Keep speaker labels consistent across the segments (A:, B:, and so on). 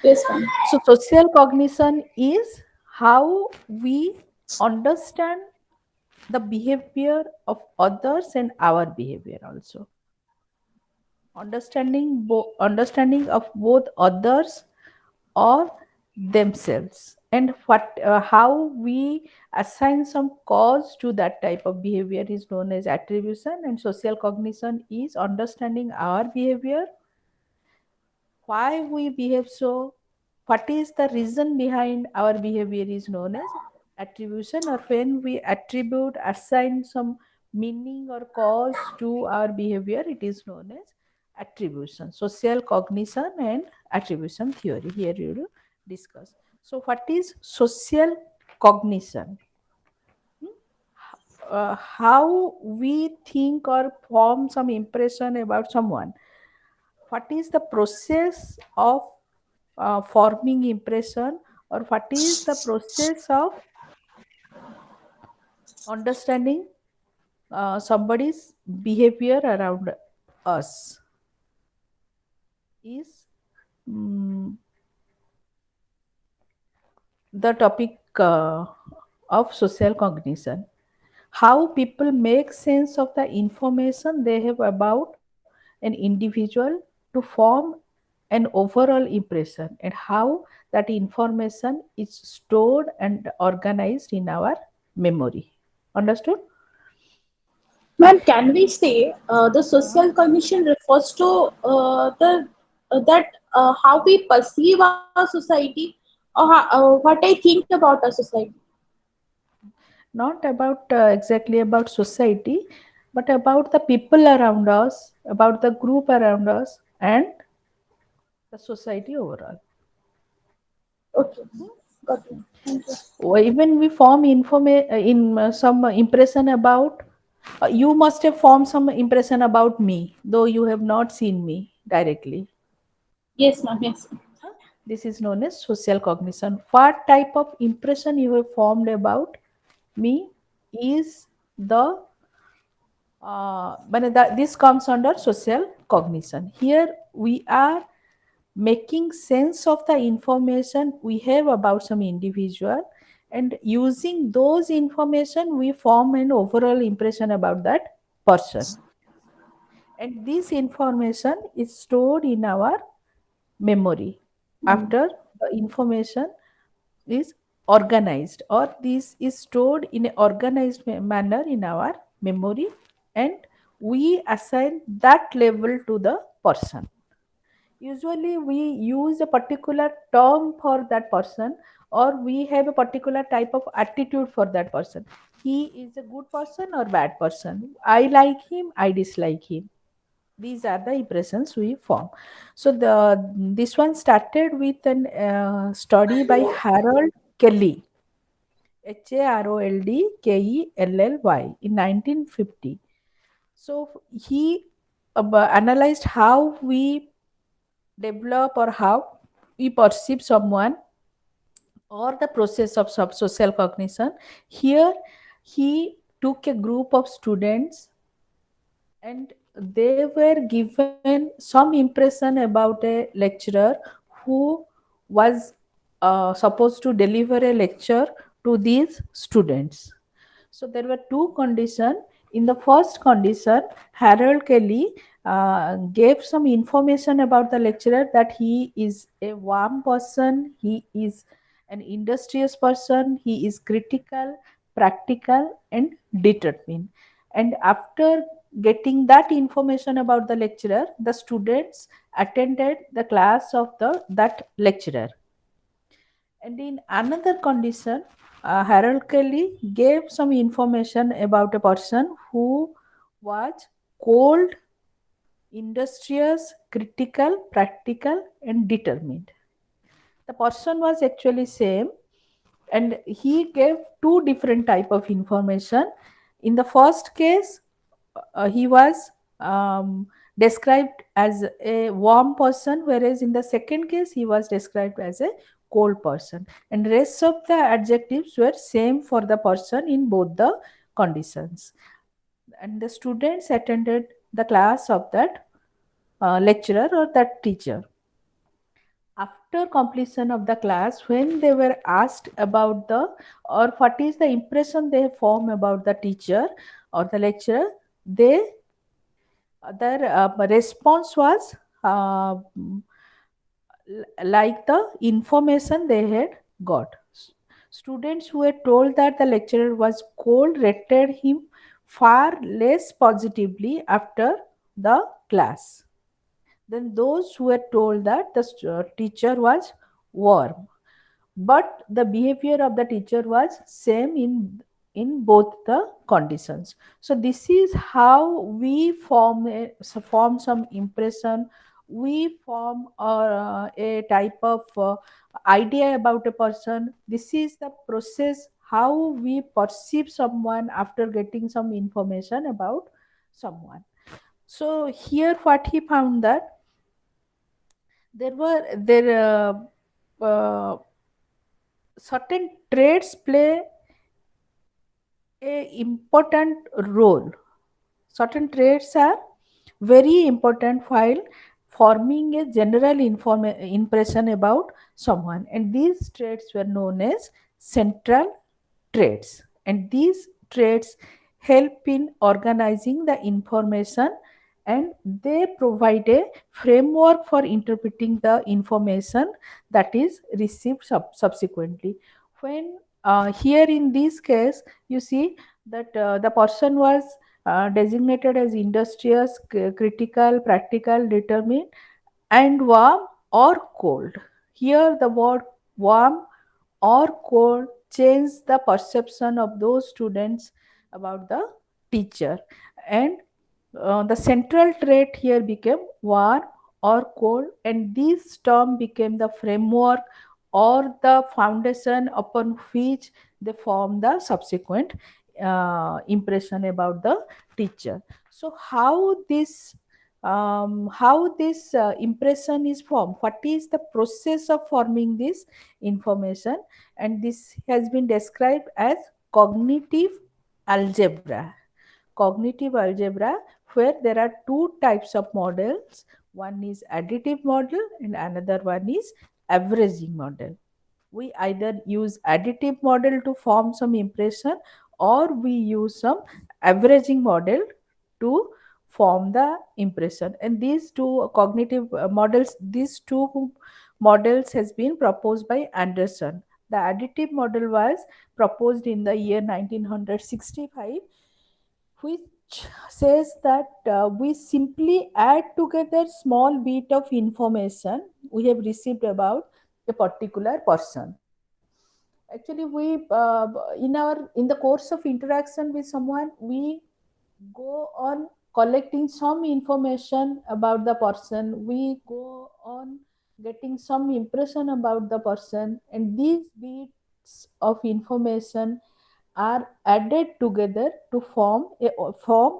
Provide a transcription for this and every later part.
A: Yes, ma'am.
B: So, social cognition is how we understand the behavior of others and our behavior also. Understanding of both others or themselves, and what how we assign some cause to that type of behavior is known as attribution. And social cognition is understanding our behavior, why we behave so, what is the reason behind our behavior is known as attribution. Or when we attribute, assign some meaning or cause to our behavior, it is known as attribution. Social cognition and attribution theory here you will discuss. So what is social cognition? How we think or form some impression about someone. What is the process of forming impression, or what is the process of understanding somebody's behavior around us is mm, the topic of social cognition. How people make sense of the information they have about an individual to form an overall impression, and how that information is stored and organized in our memory. Understood?
A: Ma'am, can we say the social cognition refers to the that how we perceive our society, or what I think about our society?
B: Not about exactly about society, but about the people around us, about the group around us, and the society overall.
A: Okay, got it. Thank you.
B: Or even we form in some impression about you must have formed some impression about me, though you have not seen me directly.
A: Yes, ma'am. Yes.
B: This is known as social cognition. What type of impression you have formed about me is the this comes under social cognition. Here we are making sense of the information we have about some individual, and using those information we form an overall impression about that person, and this information is stored in our memory
A: Hmm.
B: after the information is organized, or this is stored in an organized manner in our memory, and we assign that level to the person. Usually we use a particular term for that person, or we have a particular type of attitude for that person. He is a good person or bad person, I like him, I dislike him. These are the impressions we form. So the this one started with an study by Harold Kelly, Harold Kelly in 1950. So he analyzed how we develop or how we perceive someone, or the process of social cognition. Here he took a group of students, and they were given some impression about a lecturer who was supposed to deliver a lecture to these students. So there were two conditions. In the first condition, Harold Kelly gave some information about the lecturer, that he is a warm person, he is an industrious person, he is critical, practical, and determined. And after getting that information about the lecturer, the students attended the class of the that lecturer. And in another condition, Harold Kelly gave some information about a person who was cold, industrious, critical, practical, and determined. The person was actually same, and he gave two different type of information. In the first case, he was described as a warm person, whereas in the second case he was described as a cold person, and rest of the adjectives were same for the person in both the conditions. And the students attended the class of that lecturer or that teacher. After completion of the class, when they were asked about the or what is the impression they form about the teacher or the lecturer, they their response was like the information they had got. Students who were told that the lecturer was cold rated him far less positively after the class than those who were told that the teacher was warm, but the behavior of the teacher was same in both the conditions. So this is how we form some impression. We form a type of idea about a person. This is the process how we perceive someone after getting some information about someone. So here what he found that there certain traits play a important role. Certain traits are very important while forming a general impression about someone, and these traits were known as central traits, and these traits help in organizing the information, and they provide a framework for interpreting the information that is received subsequently. When here in this case you see that the person was designated as industrious, critical, practical, determined, and warm or cold. Here the word warm or cold change the perception of those students about the teacher, and the central trait here became warm or cold, and this term became the framework or the foundation upon which they form the subsequent impression about the teacher. So how this impression is formed, what is the process of forming this information, and this has been described as cognitive algebra. Cognitive algebra, where there are two types of models. One is additive model and another one is averaging model. We either use additive model to form some impression, or we use some averaging model to form the impression. And these two cognitive models, these two models has been proposed by Anderson. The additive model was proposed in the year 1965, which says that we simply add together small bit of information we have received about a particular person. Actually, we in the course of interaction with someone, we go on collecting some information about the person. We go on getting some impression about the person, and these bits of information are added together to form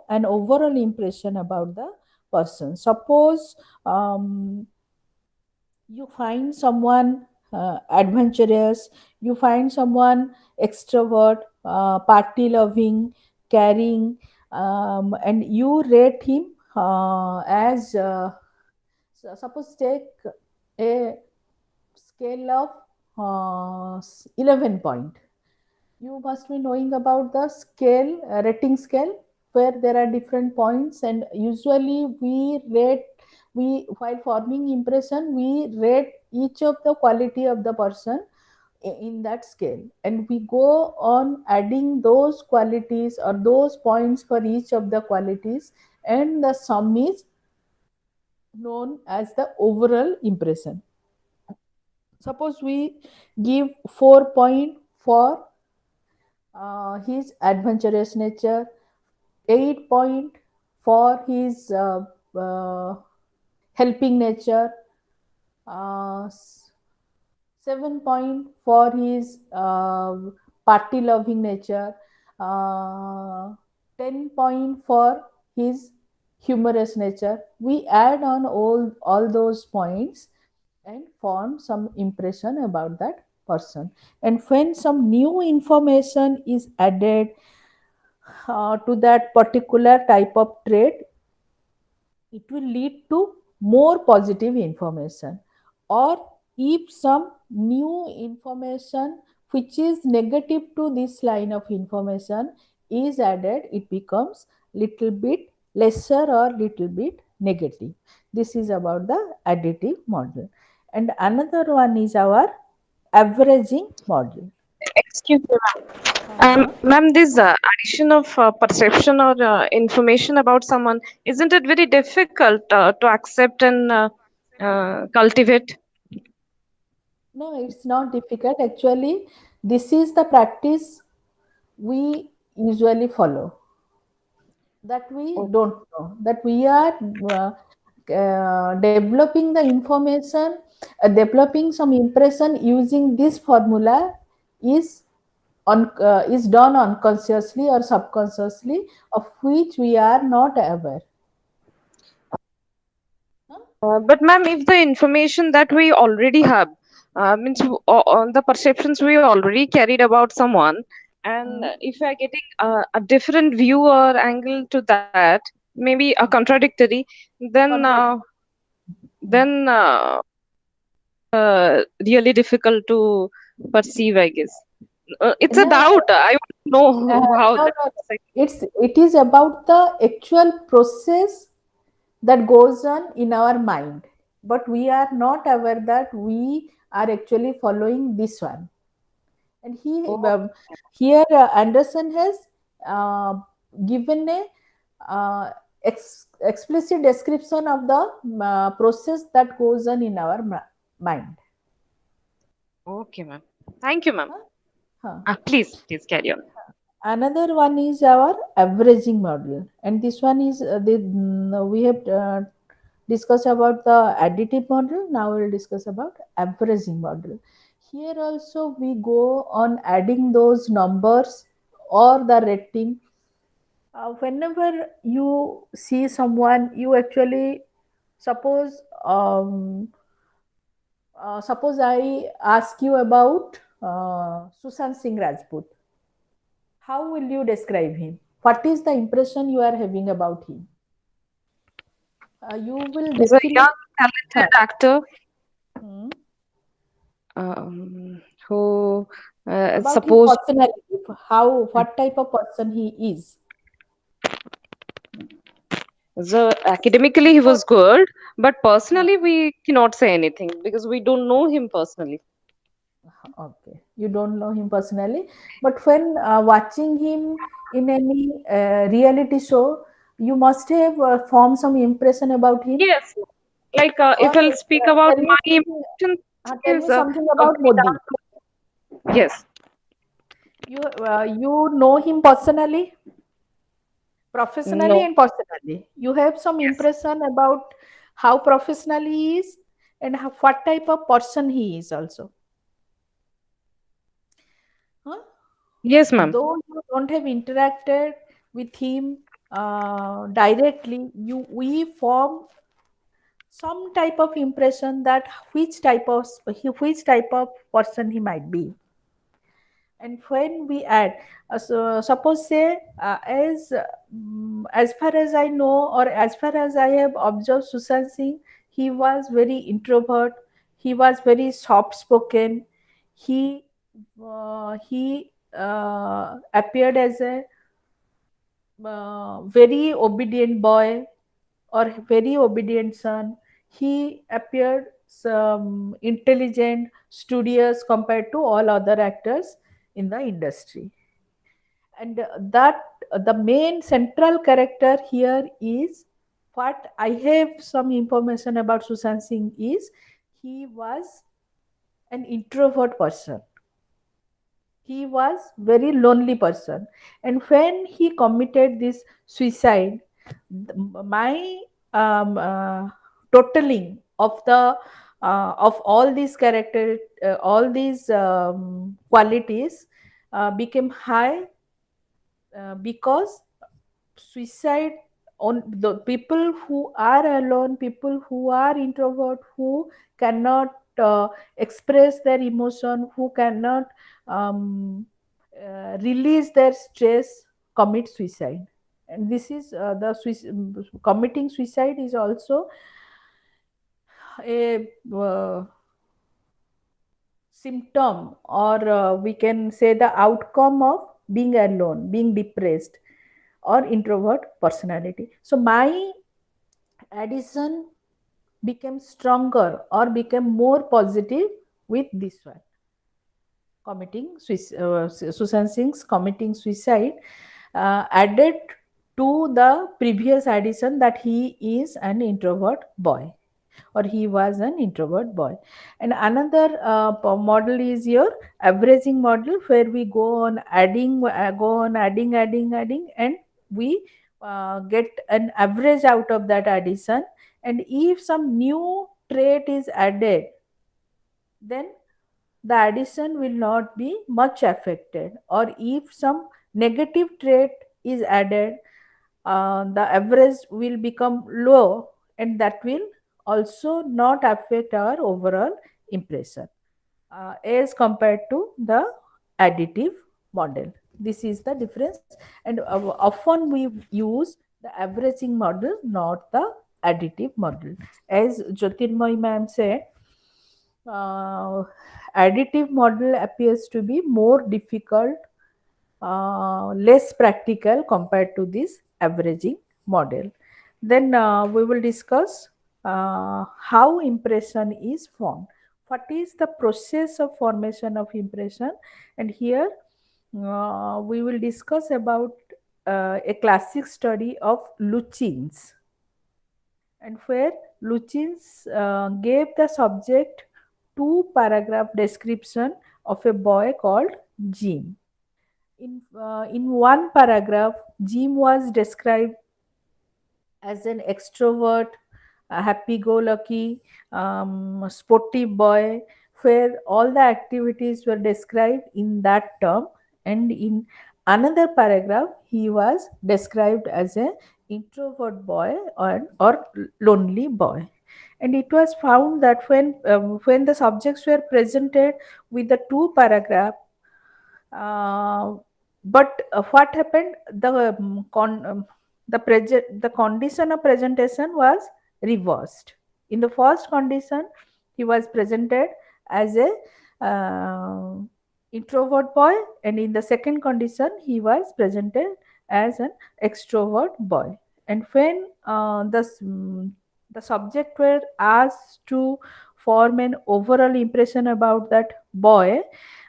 B: an overall impression about the person. Suppose you find someone adventurous, you find someone extrovert, party loving, caring, and you rate him as suppose take a scale of 11 point. You must be knowing about the scale, rating scale, where there are different points, and usually we while forming impression, we rate each of the quality of the person in that scale, and we go on adding those qualities or those points for each of the qualities, and the sum is known as the overall impression. Suppose we give 4 point for his adventurous nature, 8 point for his helping nature, uh, 7 point for his party loving nature, uh, 10 point for his humorous nature. We add on all those points and form some impression about that person. And when some new information is added to that particular type of trait, it will lead to more positive information, or if some new information which is negative to this line of information is added, it becomes little bit lesser or little bit negative. This is about the additive model. And another one is our averaging model.
C: Excuse me, ma'am.
B: Uh-huh.
C: Ma'am, this addition of perception or information about someone, isn't it very difficult to accept and cultivate?
B: No, it's not difficult. Actually, this is the practice we usually follow, that we
C: Oh,
B: don't know, that we are developing the information, developing some impression using this formula is is done unconsciously or subconsciously, of which we are not aware. Huh?
C: but ma'am, if the information that we already have, means on the perceptions we already carried about someone, and
B: Hmm.
C: if we are getting a different view or angle to that, maybe a contradictory, then
B: Contract. Hmm.
C: then really difficult to perceive, I guess. It's a
B: No,
C: doubt. I want to know how
B: no,
C: that
B: no.
C: is.
B: It is about the actual process that goes on in our mind, but we are not aware that we are actually following this one. And
C: Oh,
B: here Anderson has uh, given a explicit description of the process that goes on in our mind.
C: okay, ma'am. Thank you, ma'am.
B: Huh? Huh.
C: Please carry on.
B: Another one is our averaging model, and this one is we have discussed about the additive model. Now we'll discuss about averaging model. Here also we go on adding those numbers or the rating. Whenever you see someone, you actually suppose suppose I ask you about Sushant Singh Rajput. How will you describe him? What is the impression you are having about him? You will
C: He's a young,
B: definitely. Huh.
C: talented actor
B: Hmm.
C: who
B: About his
C: suppose
B: personality, how, what type of person he is.
C: so academically he
B: Before.
C: was good, but
B: uh,
C: personally we cannot say anything because we don't know him personally.
B: okay, you don't know him personally, but when watching him in any reality show, you must have formed some impression about him.
C: Yes, like
B: Or
C: if I'll speak about
B: tell me
C: my
B: something.
C: impression,
B: Tell
C: is
B: me something about
C: very
B: Modi.
C: down. Yes,
B: You know him personally, professionally
C: no,
B: and personally. You have some
C: yes,
B: impression about how professional he is and how, what type of person he is also. Huh?
C: yes, ma'am.
B: Though you don't have interacted with him directly, you we form some type of impression that which type of person he might be. And when we add, so suppose say as far as I know, or as far as I have observed Sushant Singh, he was very introvert, he was very soft spoken, he appeared as a very obedient boy or very obedient son. He appeared some intelligent, studious compared to all other actors in the industry. And that the main central character here is, what I have some information about Sushant Singh is, he was an introvert person, he was very lonely person, and when he committed this suicide, my totaling of the of all these character all these qualities became high, because suicide on the people who are alone, people who are introvert, who cannot express their emotion, who cannot um, release their stress, commit suicide. And this is committing suicide is also a symptom, or we can say the outcome of being alone, being depressed, or introvert personality. So my addition became stronger or became more positive with this one, Susan Singh's committing suicide added to the previous addition that he is an introvert boy, or he was an introvert boy. And another model is your averaging model, where we go on adding, adding, and we get an average out of that addition. And if some new trait is added, then the addition will not be much affected. Or if some negative trait is added, the average will become low, and that will also not affect our overall impression as compared to the additive model. This is the difference, and often we use the averaging model, not the additive model. As Jyotirmoy ma'am said, uh, additive model appears to be more difficult, less practical compared to this averaging model. Then we will discuss how impression is formed. What is the process of formation of impression? And here we will discuss about a classic study of Lucin's, and where Lucin's gave the subject two paragraph description of a boy called Jim. In one paragraph, Jim was described as an extrovert, a happy-go-lucky, sporty boy, where all the activities were described in that term. And in another paragraph, he was described as an introvert boy, or lonely boy. And it was found that when the subjects were presented with the two paragraphs, uh, but what happened? The condition of presentation was reversed. In the first condition, he was presented as a uh, introvert boy, and in the second condition, he was presented as an extrovert boy. And when the subject were asked to form an overall impression about that boy,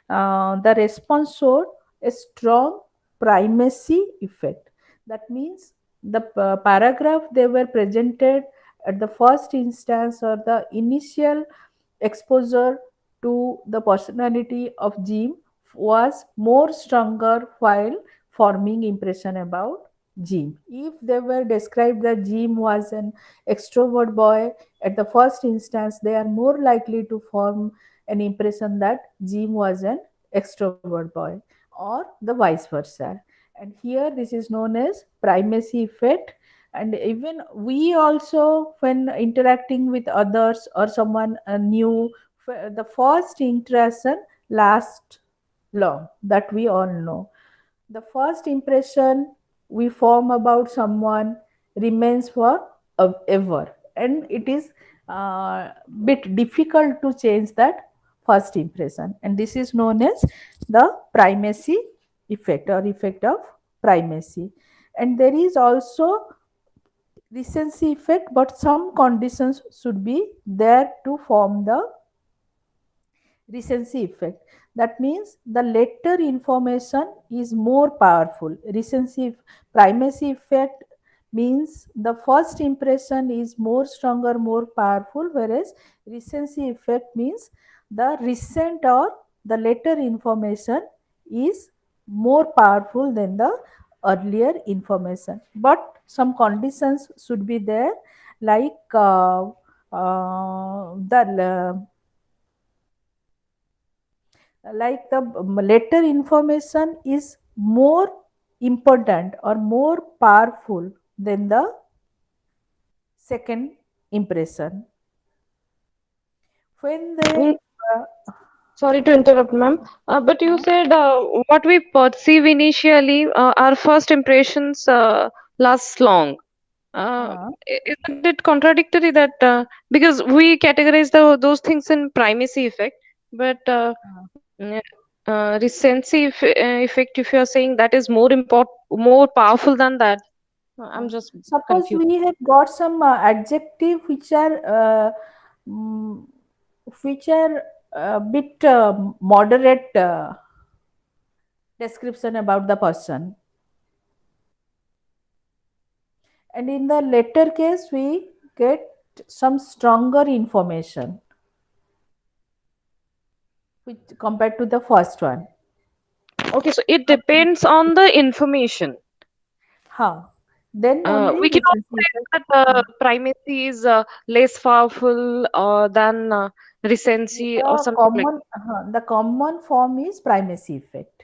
B: the response showed a strong primacy effect. That means the paragraph they were presented at the first instance, or the initial exposure to the personality of Jim, was more stronger while forming impression about Jim. If they were described that Jim was an extrovert boy at the first instance, they are more likely to form an impression that Jim was an extrovert boy, or the vice versa. And here this is known as primacy effect. And even we also, when interacting with others or someone new, the first interaction lasts long, that we all know. The first impression we form about someone remains for ever, and it is bit difficult to change that first impression. And this is known as the primacy effect, or effect of primacy. And there is also recency effect, but some conditions should be there to form the recency effect. That means the later information is more powerful. Primacy effect means the first impression is more stronger, more powerful, whereas recency effect means the recent or the later information is more powerful than the earlier information. But some conditions should be there, like the like the later information is more important or more powerful than the second impression. When they
C: Mm, sorry to interrupt, ma'am. But you said what we perceive initially, our first impressions lasts long.
B: uh,
C: Isn't it contradictory that because we categorize those things in primacy effect, But
B: Uh,
C: mm, recency effect, if you are saying that is more powerful than that, I'm
B: uh,
C: just
B: Suppose
C: confused.
B: we have got some adjective mm, which are a bit moderate description about the person, and in the later case we get some stronger information which compared to the first one.
C: Okay, so it
B: But
C: depends on the information.
B: huh, then only
C: We cannot
B: recency
C: say
B: effect.
C: that
B: Hmm.
C: primacy is less powerful than recency or something like
B: The common form is primacy effect.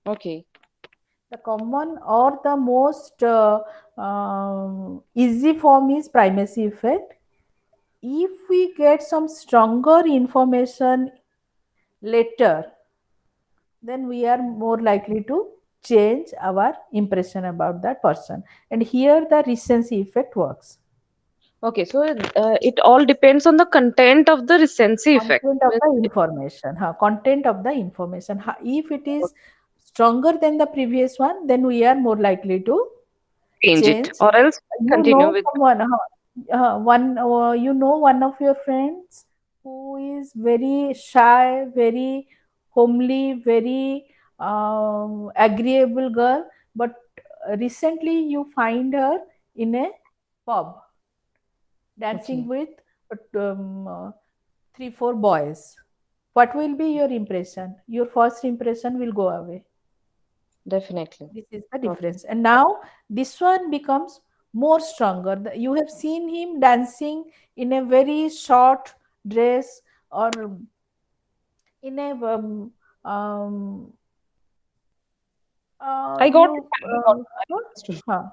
C: that. Okay,
B: The common or the most easy form is primacy effect. If we get some stronger information later, then we are more likely to change our impression about that person. And here the recency effect works.
C: okay. So it all depends on the content of the recency effect.
B: Content of the information. Content of the information. If it is stronger than the previous one, then we are more likely to
C: Change it,
B: change.
C: or else
B: You
C: continue
B: know
C: with.
B: someone, you know one of your friends who is very shy, very homely, very agreeable girl, but recently you find her in a pub dancing
C: Okay,
B: with um, uh, three, four boys. What will be your impression? Your first impression will go away.
C: definitely.
B: This is the
C: Okay.
B: difference. And now this one becomes more stronger. You have seen him dancing in a very short dress or in a
C: I got it.
B: you
C: I got it. I understood,
B: huh.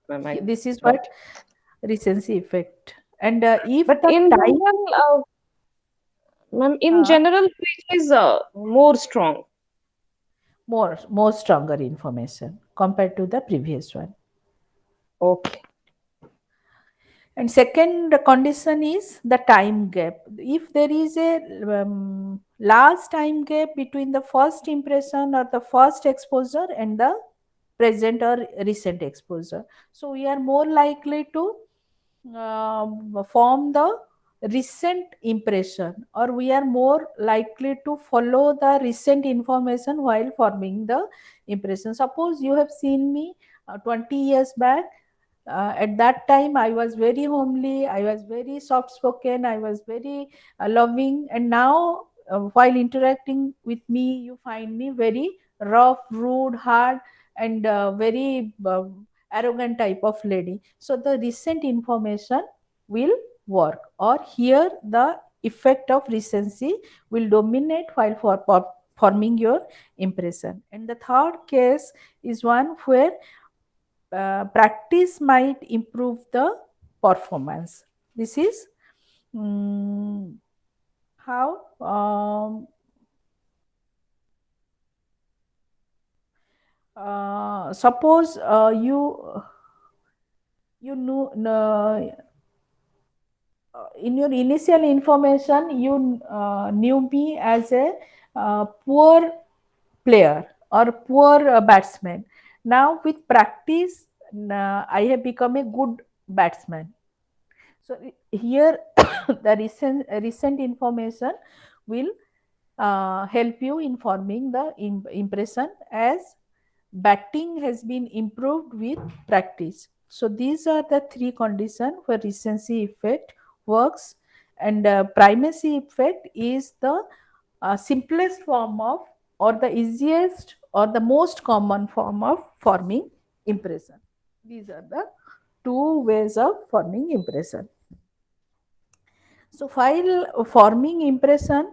C: ma'am. I
B: This is
C: got
B: what
C: it.
B: recency effect. And if
C: But
B: the
C: in
B: time
C: general, ma'am, in
B: uh,
C: general, which is more strong?
B: more stronger information compared to the previous one.
C: Okay.
B: And second condition is the time gap. If there is a large time gap between the first impression or the first exposure and the present or recent exposure, so we are more likely to form the recent impression, or we are more likely to follow the recent information while forming the impression. Suppose you have seen me 20 years back. At that time I was very homely, I was very soft spoken, I was very loving, and now while interacting with me you find me very rough, rude, hard, and very arrogant type of lady. So the recent information will work, or here the effect of recency will dominate while forming your impression. And the third case is one where practice might improve the performance. This is mm, how suppose you know in your initial information you knew me as a poor player or poor batsman. Now with practice I have become a good batsman. So here the recent information will help you in forming the impression, as batting has been improved with practice. So these are the three conditions where recency effect works, and primacy effect is the simplest form of, or the easiest or the most common form of forming impression. These are the two ways of forming impression. So while forming impression,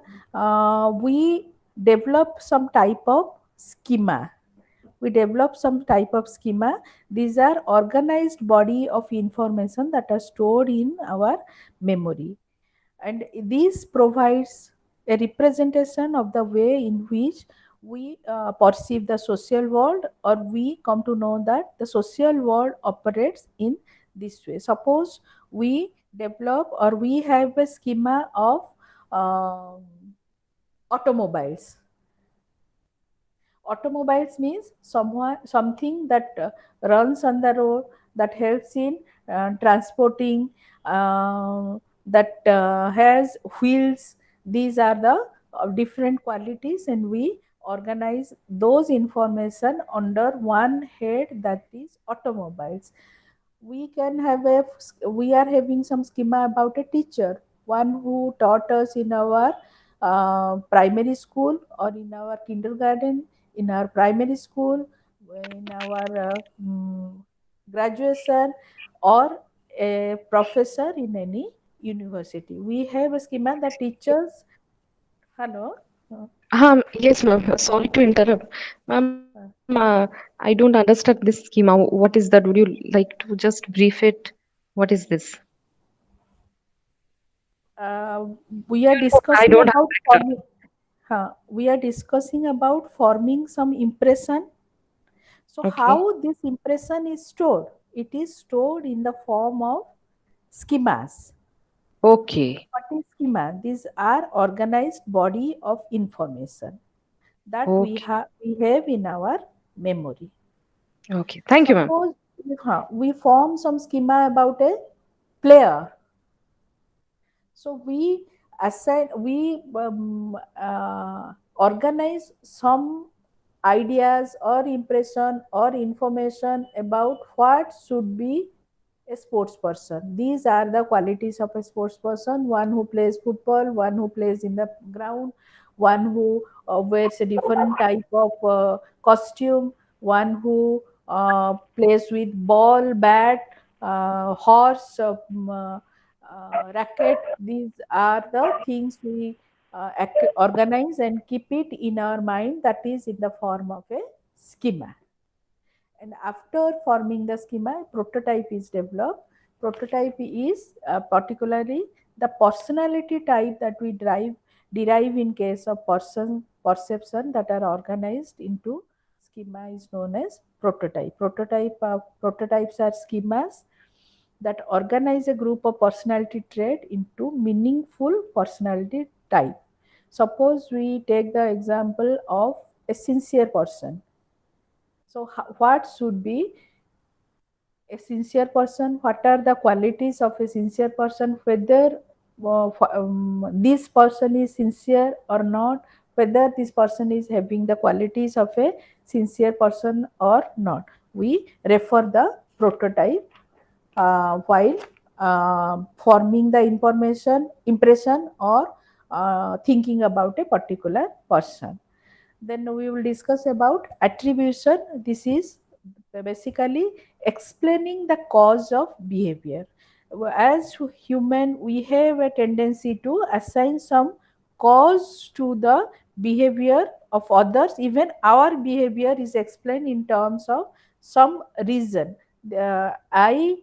B: we develop some type of schema. We develop some type of schema. These are organized body of information that are stored in our memory, and this provides a representation of the way in which we perceive the social world, or we come to know that the social world operates in this way. Suppose we develop or we have a schema of um automobiles. Automobiles means someone, something that runs on the road, that helps in transporting, uh, that has wheels. These are the different qualities, and we organize those information under one head, that is automobiles. We can have a, we are having some schema about a teacher, one who taught us in our primary school, or in our kindergarten, in our primary school, in our graduation, or a professor in any university. We have a schema that teachers. Hello. Uh,
C: Yes, ma'am. Sorry to interrupt. Ma'am,
B: uh,
C: I don't understand this schema. What is that? Would you like to just brief it? What is this?
B: uh, we are
C: I
B: discussing
C: don't have
B: about
C: that.
B: we are discussing about forming some impression. So
C: Okay.
B: how this impression is stored? It is stored in the form of schemas.
C: Okay.
B: What is schema? These are organized body of information that
C: Okay.
B: we have in our memory.
C: Okay. Thank you, ma'am.
B: Suppose we form some schema about a player. So we organize some ideas or impression or information about what should be a sports person. These are the qualities of a sports person: one who plays football, one who plays in the ground, one who wears a different type of costume, one who plays with ball, bat, horse, racket. These are the things we organize and keep it in our mind, that is in the form of a schema. And after forming the schema, prototype is developed. Prototype is particularly the personality type that we derive in case of person perception that are organized into schema is known as prototype. Prototypes are schemas that organize a group of personality trait into meaningful personality type. Suppose we take the example of a sincere person. So, what should be a sincere person? What are the qualities of a sincere person? Whether this person is sincere or not, whether this person is having the qualities of a sincere person or not. We refer the prototype while forming the information impression, or thinking about a particular person. Then we will discuss about attribution. This is basically explaining the cause of behavior. As human, we have a tendency to assign some cause to the behavior of others. Even our behavior is explained in terms of some reason. I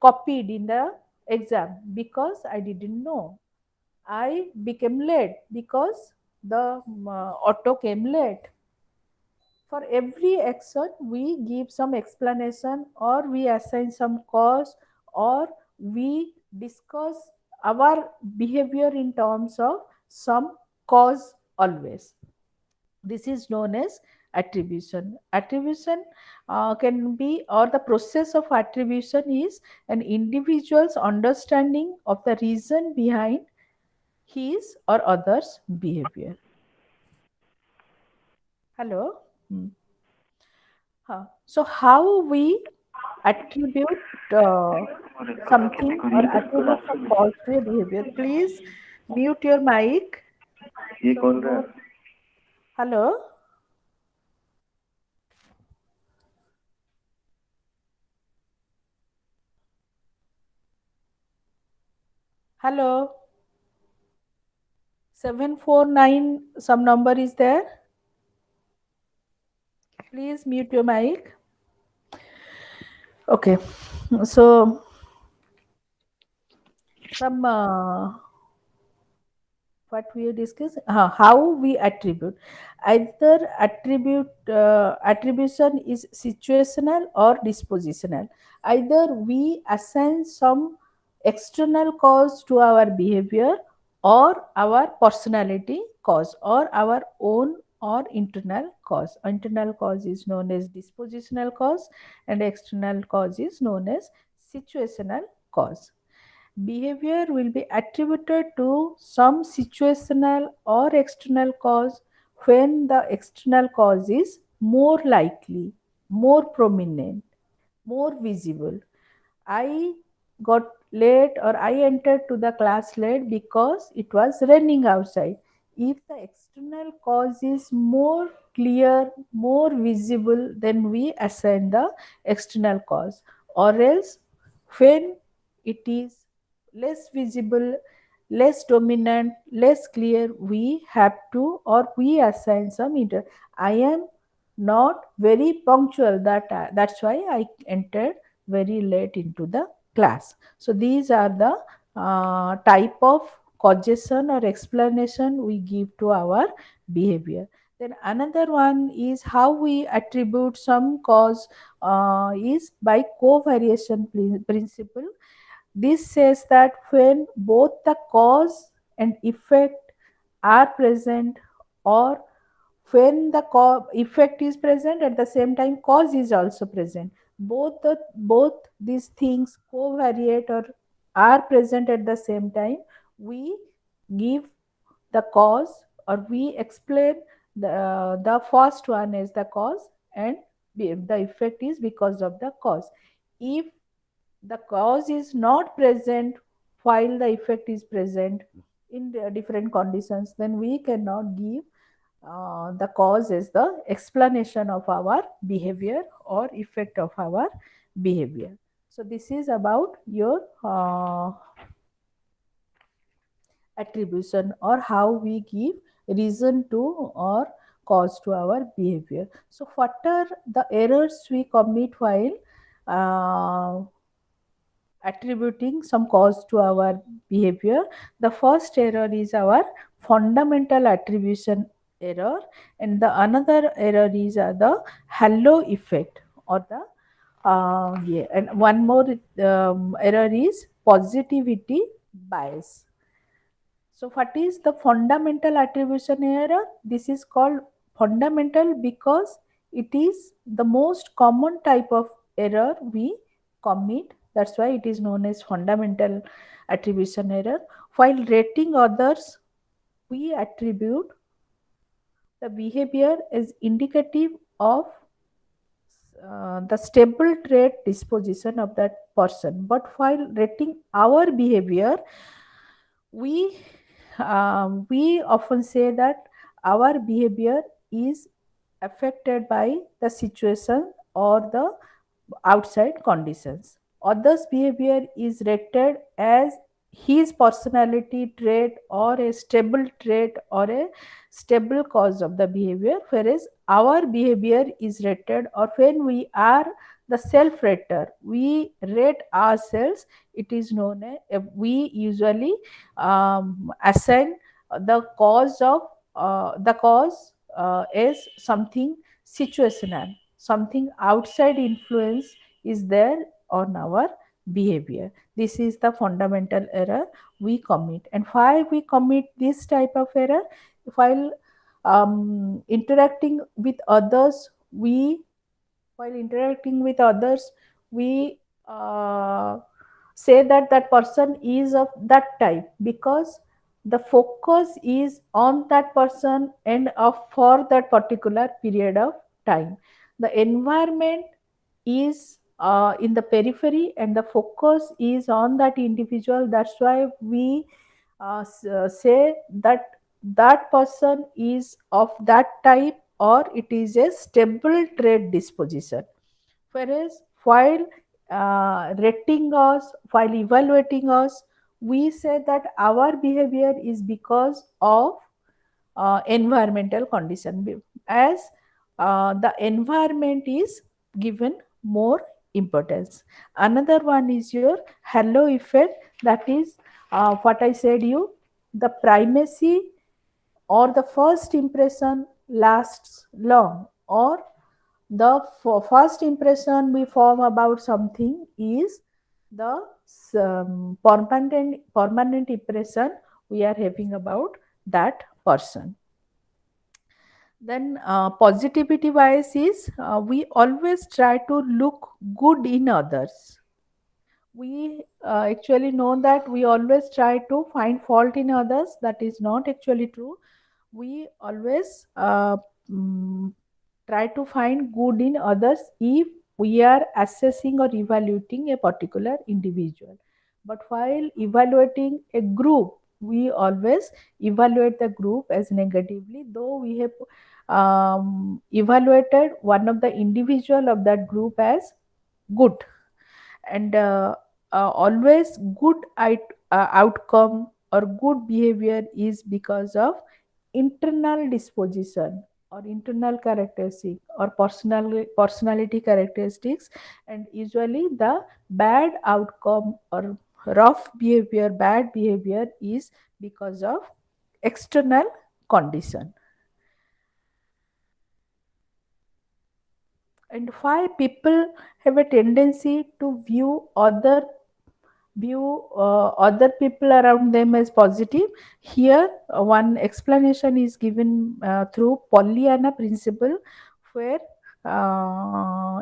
B: copied in the exam because I didn't know. I became late because the auto came late. For every action, we give some explanation, or we assign some cause, or we discuss our behavior in terms of some cause always. This is known as attribution. Attribution can be, or the process of attribution is an individual's understanding of the reason behind his or others' behavior. Hello. Hmm. So, how we attribute something or attribute some cause to a behavior? Please mute your mic. So, no. Hello. Hello. 749. Some number is there. Please mute your mic. Okay. So, some what we discuss, how we attribute. Either attribution is situational or dispositional. Either we assign some external cause to our behavior or our personality, cause, or our own or internal cause. Internal cause is known as dispositional cause, and external cause is known as situational cause. Behavior will be attributed to some situational or external cause when the external cause is more likely, more prominent, more visible. I got late, or I entered to the class late because it was raining outside. If the external cause is more clear, more visible, then we assign the external cause. Or else, when it is less visible, less dominant, less clear, we have to, or we assign some inter. I am not very punctual, that's why I entered very late into the class. So these are the type of causation or explanation we give to our behavior. Then another one is how we attribute some cause, is by covariation principle. This says that when both the cause and effect are present, or when the effect is present, at the same time cause is also present, both these things covariate or are present at the same time, we give the cause, or we explain the first one is the cause, and the effect is because of the cause. If the cause is not present while the effect is present in the different conditions, then we cannot give the cause is the explanation of our behavior or effect of our behavior. So this is about your attribution, or how we give reason to or cause to our behavior. So what are the errors we commit while uh, attributing some cause to our behavior? The first error is our fundamental attribution error, and the another error is the halo effect, or the yeah, and one more error is positivity bias. So what is the fundamental attribution error? This is called fundamental because it is the most common type of error we commit. That's why it is known as fundamental attribution error. While rating others, we attribute the behavior as indicative of the stable trait disposition of that person. But while rating our behavior, we we often say that our behavior is affected by the situation or the outside conditions. Others' behavior is rated as his personality trait, or a stable trait, or a stable cause of the behavior, whereas our behavior is rated, or when we are the self rater, we rate ourselves. It is known as, we usually assign the cause of the cause is something situational, something outside influence is there on our behavior. This is the fundamental error we commit. And why we commit this type of error? While interacting with others, we uh, say that that person is of that type because the focus is on that person and of for that particular period of time. The environment is in the periphery and the focus is on that individual. That's why we say that that person is of that type, or it is a stable trait disposition. Whereas while rating us, while evaluating us, we say that our behavior is because of environmental condition, as the environment is given more importance. Another one is your halo effect, that is what I said you, the primacy or the first impression lasts long, or the first impression we form about something is the permanent impression we are having about that person. Then positivity bias is we always try to look good in others. We actually know that we always try to find fault in others. That is not actually true. We always try to find good in others if we are assessing or evaluating a particular individual. But while evaluating a group, we always evaluate the group as negatively, though we have evaluated one of the individual of that group as good. And always good outcome or good behavior is because of internal disposition or internal characteristic or personality characteristics, and usually the bad outcome or rough behavior, bad behavior is because of external condition. And why people have a tendency to view other people around them as positive. Here one explanation is given through Pollyanna principle, where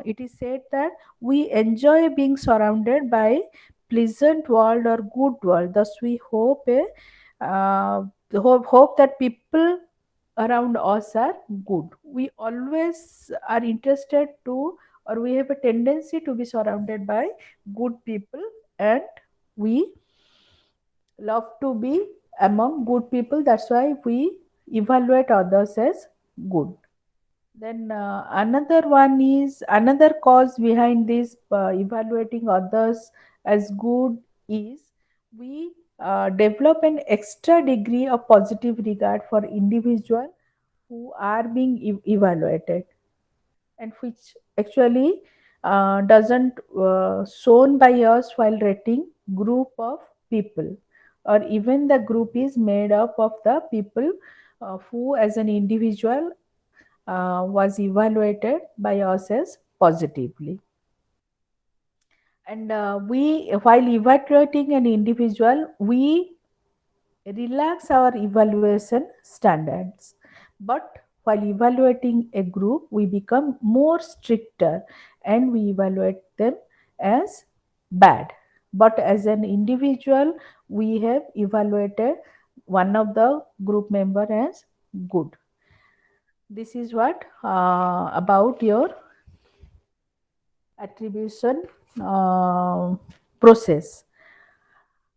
B: it is said that we enjoy being surrounded by pleasant world or good world, thus we uh, hope that people around us are good. We always are interested to, or we have a tendency to be surrounded by good people, and we love to be among good people. That's why we evaluate others as good. Then another cause behind this evaluating others as good is we develop an extra degree of positive regard for individual who are being evaluated, and which actually doesn't shown by us while rating group of people, or even the group is made up of the people who as an individual was evaluated by us as positively. And we while evaluating an individual, we relax our evaluation standards. But while evaluating a group, we become more stricter and we evaluate them as bad. But as an individual, we have evaluated one of the group member as good. This is what about your attribution process.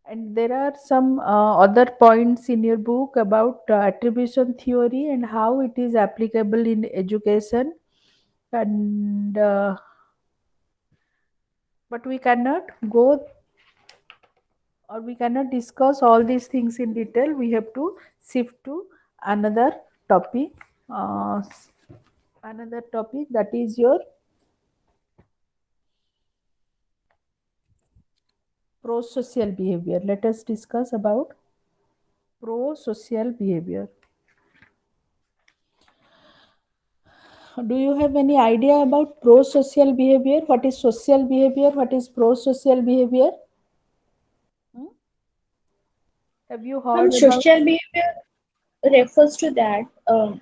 B: And there are some other points in your book about attribution theory and how it is applicable in education. And but we cannot go, or we cannot discuss all these things in detail. We have to shift to another topic. Uh, Another topic, that is your pro-social behavior. Let us discuss about pro-social behavior. Do you have any idea about pro-social behavior? What is social behavior? What is pro-social behavior? Hmm? Have you
A: Ma'am,
B: heard about?
A: social behavior refers to that uh,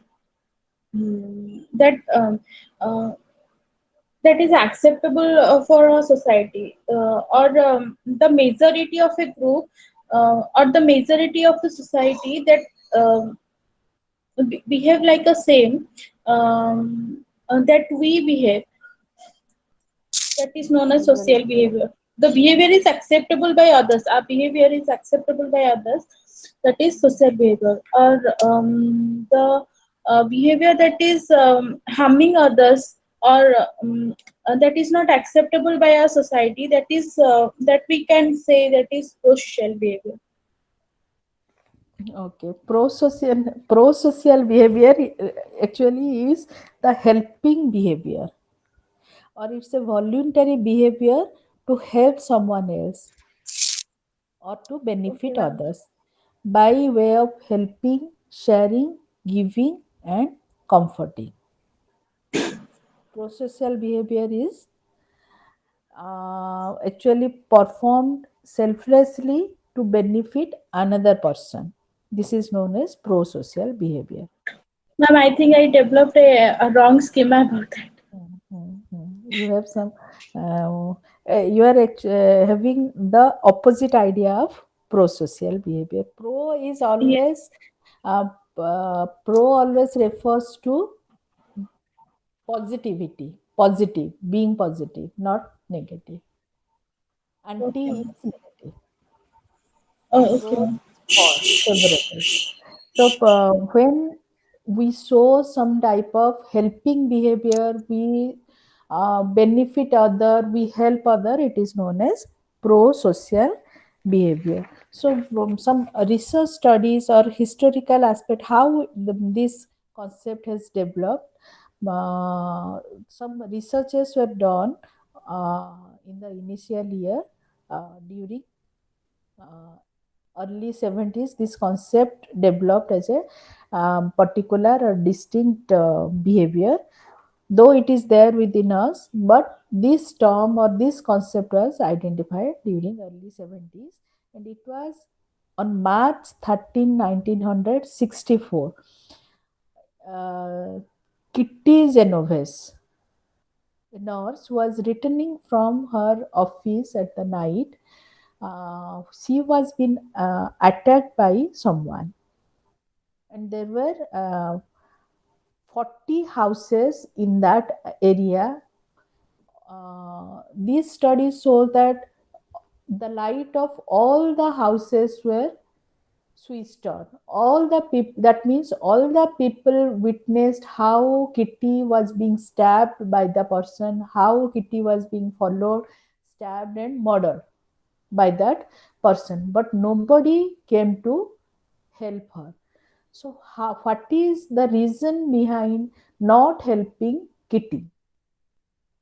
A: that is acceptable for a society, or the majority of a group, or the majority of the society that behave like a same, that we behave, that is known as social behavior. The behavior is acceptable by others. Our behavior is acceptable by others. That is social behavior. Or the behavior that is harming others, or that is not acceptable by our society. That is that we can say that is social behavior.
B: Okay, pro-social behavior actually is the helping behavior, or it's a voluntary behavior to help someone else or to
A: Okay,
B: benefit
A: ma'am.
B: others by way of helping, sharing, giving, and comforting. Pro-social behavior is actually performed selflessly to benefit another person. This is known as pro-social behavior.
A: Ma'am, I think I developed a wrong schema about that.
B: You have some, you are having the opposite idea of pro-social behavior.
A: Yeah.
B: Uh, Pro always refers to positivity, positive, being positive, not negative.
A: Okay,
B: Anti
A: ma'am.
B: is negative.
A: Oh, okay,
B: Pro
A: ma'am.
B: is for, favorable. So when we show some type of helping behavior, we benefit other, we help other, it is known as pro-social behavior. So some research studies or historical aspect, how this concept has developed. Uh, some researches were done in the initial year during uh, early 70s. This concept developed as a particular or distinct behavior, though it is there within us, but this term or this concept was identified during early 70s, and it was on March 13, 1964. uh, Kitty Genovese, a nurse, was returning from her office at the night. She was being attacked by someone, and there were 40 houses in that area. These studies show that the light of all the houses were switched on. All the people, that means all the people witnessed how Kitty was being stabbed by the person, how Kitty was being followed, stabbed, and murdered by that person, but nobody came to help her. So, what is the reason behind not helping Kitty?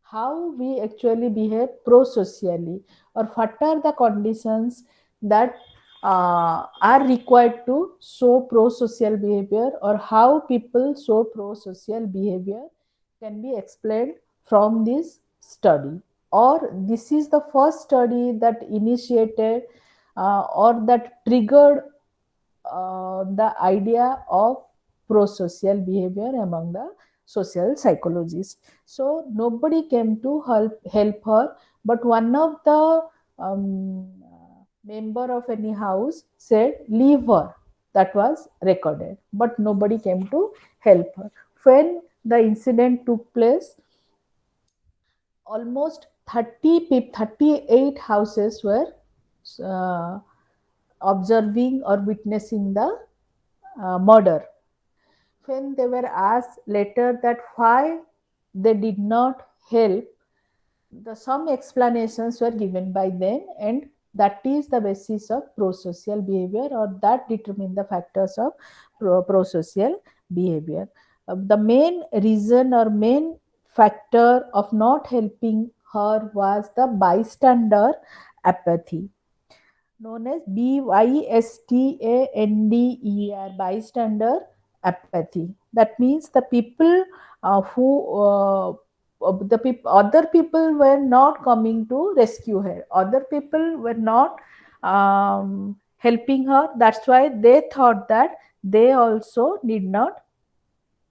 B: How we actually behave pro-socially, or what are the conditions that are required to show pro-social behavior, or how people show pro-social behavior can be explained from this study, or this is the first study that initiated or that triggered the idea of pro-social behavior among the social psychologists. So nobody came to help her, but one of the member of any house said, "Leave her." That was recorded, but nobody came to help her. When the incident took place, almost 38 houses were uh, observing or witnessing the murder. When they were asked later that why they did not help, some explanations were given by them, and that is the basis of pro-social behavior, or that determine the factors of pro-social behavior. The main reason or main factor of not helping her was the bystander apathy, known as bystander, bystander apathy. That means the people other people were not coming to rescue her. Other people were not helping her. That's why they thought that they also did not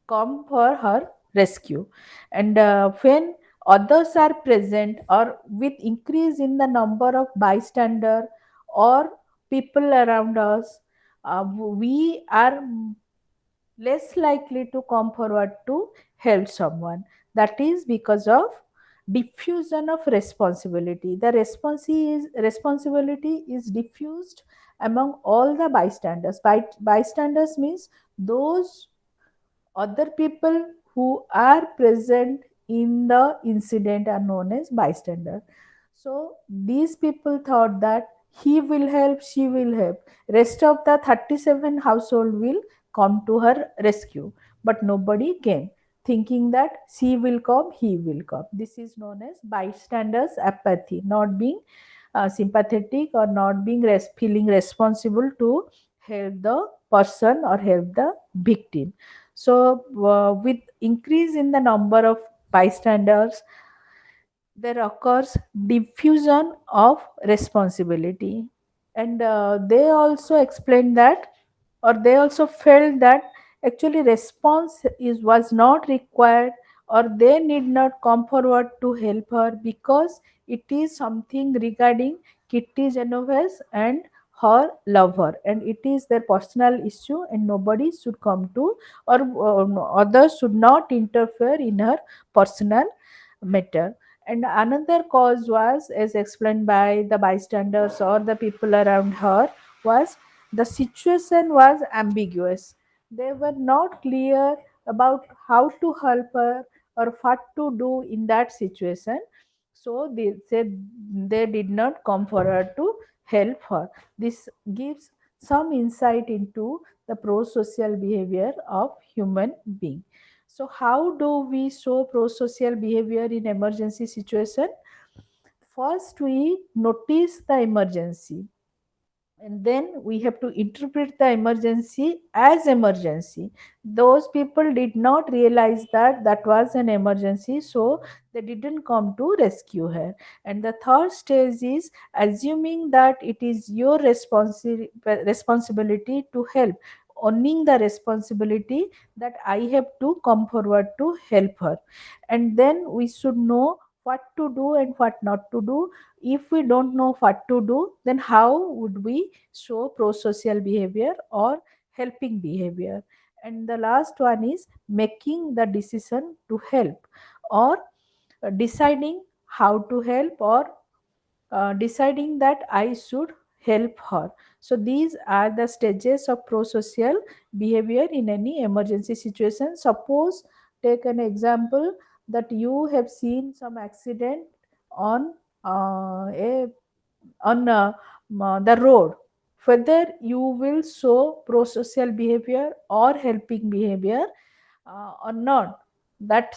B: come for her rescue. And when others are present, or with increase in the number of bystander or people around us, we are less likely to come forward to help someone. That is because of diffusion of responsibility. The responsibility is diffused among all the bystanders. Bystanders means those other people who are present in the incident are known as bystander. So these people thought that he will help, she will help. Rest of the 37 household will come to her rescue. But nobody came, thinking that she will come, he will come. This is known as bystanders apathy, not being sympathetic, or not being feeling responsible to help the person or help the victim. So, with increase in the number of bystanders, there occurs diffusion of responsibility, and they also explained that, or they also felt that Actually response is was not required, or they need not come forward to help her, because it is something regarding Kitty Genovese and her lover, and it is their personal issue, and nobody should come to, or others should not interfere in her personal matter. And another cause was, as explained by the bystanders or the people around her, was the situation was ambiguous. They were not clear about how to help her or what to do in that situation. So they said they did not come forward to help her. This gives some insight into the pro-social behavior of human being. So how do we show pro-social behavior in emergency situation? First, we notice the emergency, and then we have to interpret the emergency as emergency. Those people did not realize that that was an emergency, so they didn't come to rescue her. And the third stage is assuming that it is your responsibility to help, owning the responsibility that I have to come forward to help her. And then we should know what to do and what not to do. If we don't know what to do, then how would we show pro-social behavior or helping behavior? And the last one is making the decision to help, or deciding how to help, or deciding that I should help her. So these are the stages of pro-social behavior in any emergency situation. Suppose, take an example that you have seen some accident on a on the road. Whether you will show pro-social behavior or helping behavior or not, that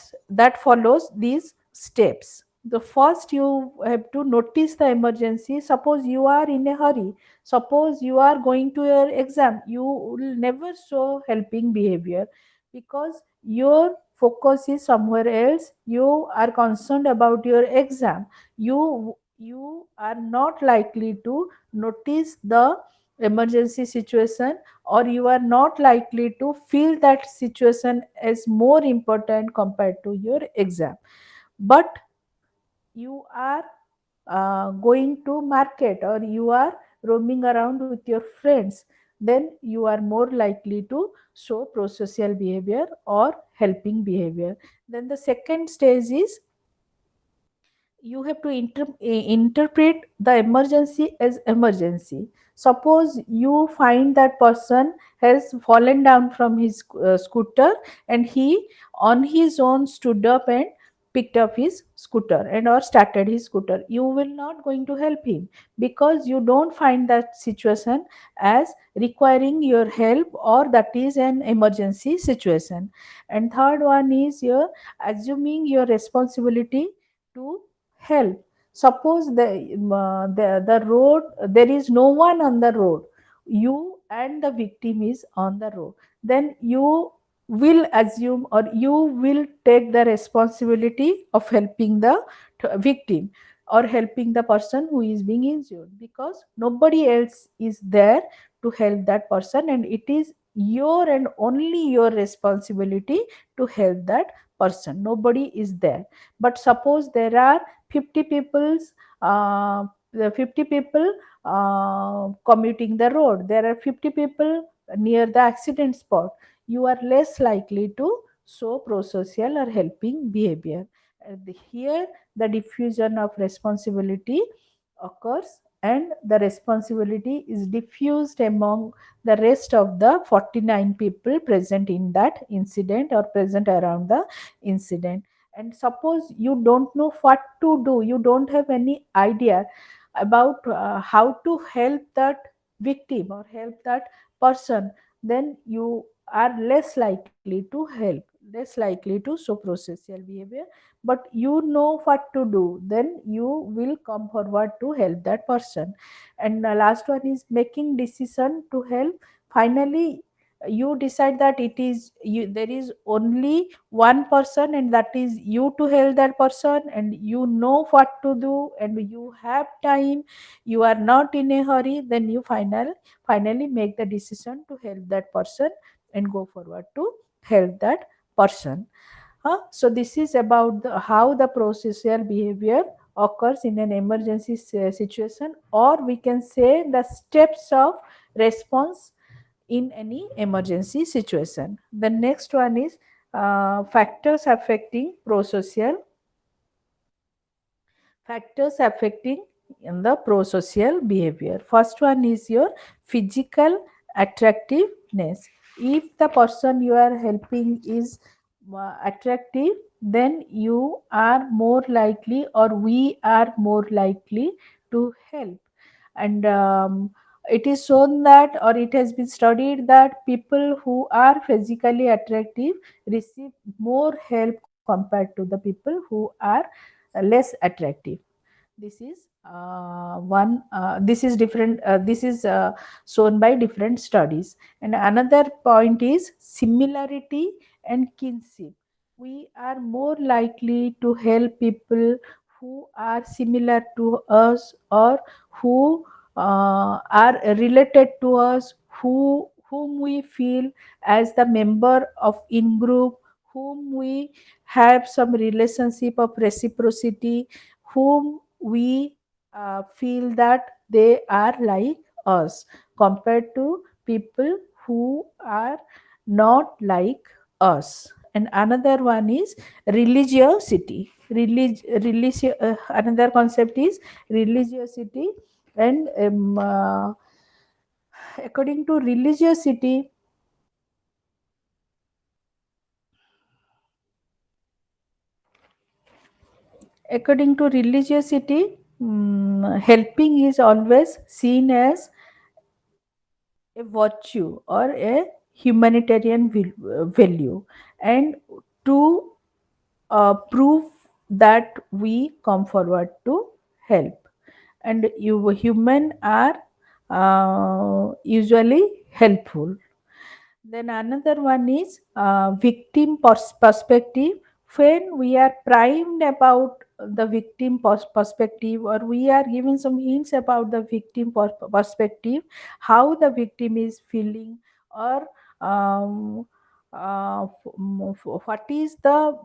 B: follows these steps. The first, you have to notice the emergency. Suppose you are in a hurry, suppose you are going to your exam, you will never show helping behavior, because your focus is somewhere else. You are concerned about your exam. You are not likely to notice the emergency situation, or you are not likely to feel that situation as more important compared to your exam. But you are going to market, or you are roaming around with your friends, then you are more likely to show prosocial behavior or helping behavior. Then the second stage is you have to interpret the emergency as emergency. Suppose you find that person has fallen down from his scooter, and he on his own stood up and picked up his scooter and or started his scooter. You will not going to help him, because you don't find that situation as requiring your help, or that is an emergency situation. And third one is your assuming your responsibility to help. Suppose the road, there is no one on the road, you and the victim is on the road, then you will assume, or you will take the responsibility of helping the victim, or helping the person who is being injured, because nobody else is there to help that person, and it is your and only your responsibility to help that person. Nobody is there. But suppose there are 50 people's the 50 people commuting the road, there are 50 people near the accident spot, you are less likely to show prosocial or helping behavior. Here the diffusion of responsibility occurs, and the responsibility is diffused among the rest of the 49 people present in that incident, or present around the incident. And suppose you don't know what to do, you don't have any idea about how to help that victim or help that person, then you are less likely to help, less likely to show prosocial behavior. But you know what to do, then you will come forward to help that person. And the last one is making decision to help. Finally, you decide that it is you, there is only one person, and that is you to help that person, and you know what to do, and you have time, you are not in a hurry, then you finally make the decision to help that person. and go forward to help that person. So this is about how the prosocial behavior occurs in an emergency situation, or we can say the steps of response in any emergency situation. The next one is factors affecting prosocial factors affecting in the prosocial behavior. First one is your physical attractiveness. If the person you are helping is attractive, then you are more likely, or we are more likely to help. And it is shown that, or it has been studied that people who are physically attractive receive more help compared to the people who are less attractive. This is one this is different this is shown by different studies. And another point is similarity and kinship. We are more likely to help people who are similar to us, or who are related to us, whom we feel as the member of in group, whom we have some relationship of reciprocity, whom we feel that they are like us, compared to people who are not like us. And another one is religiosity. Another concept is religiosity. And according to religiosity, helping is always seen as a virtue or a humanitarian value. And to prove that we come forward to help, and you human are usually helpful. Then another one is victim perspective. When we are primed about the victim perspective, or we are given some hints about the victim perspective, how the victim is feeling, or um, what is the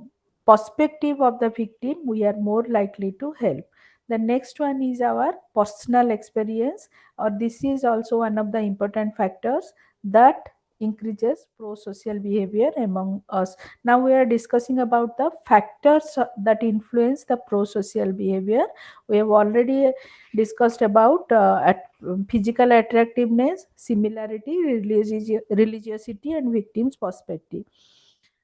B: perspective of the victim, we are more likely to help. The next one is our personal experience, or this is also one of the important factors that increases pro-social behavior among us. Now we are discussing about the factors that influence the pro-social behavior. We have already discussed about physical attractiveness, similarity, religiosity, and victim's perspective.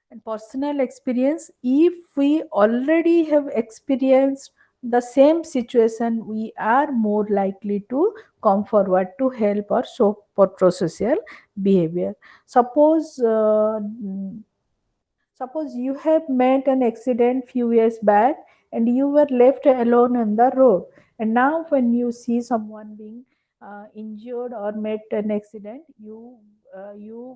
B: And personal experience, if we already have experienced the same situation, we are more likely to come forward to help or show for pro-social behavior. Suppose suppose you have met an accident few years back, and you were left alone on the road, and now when you see someone being injured or met an accident, you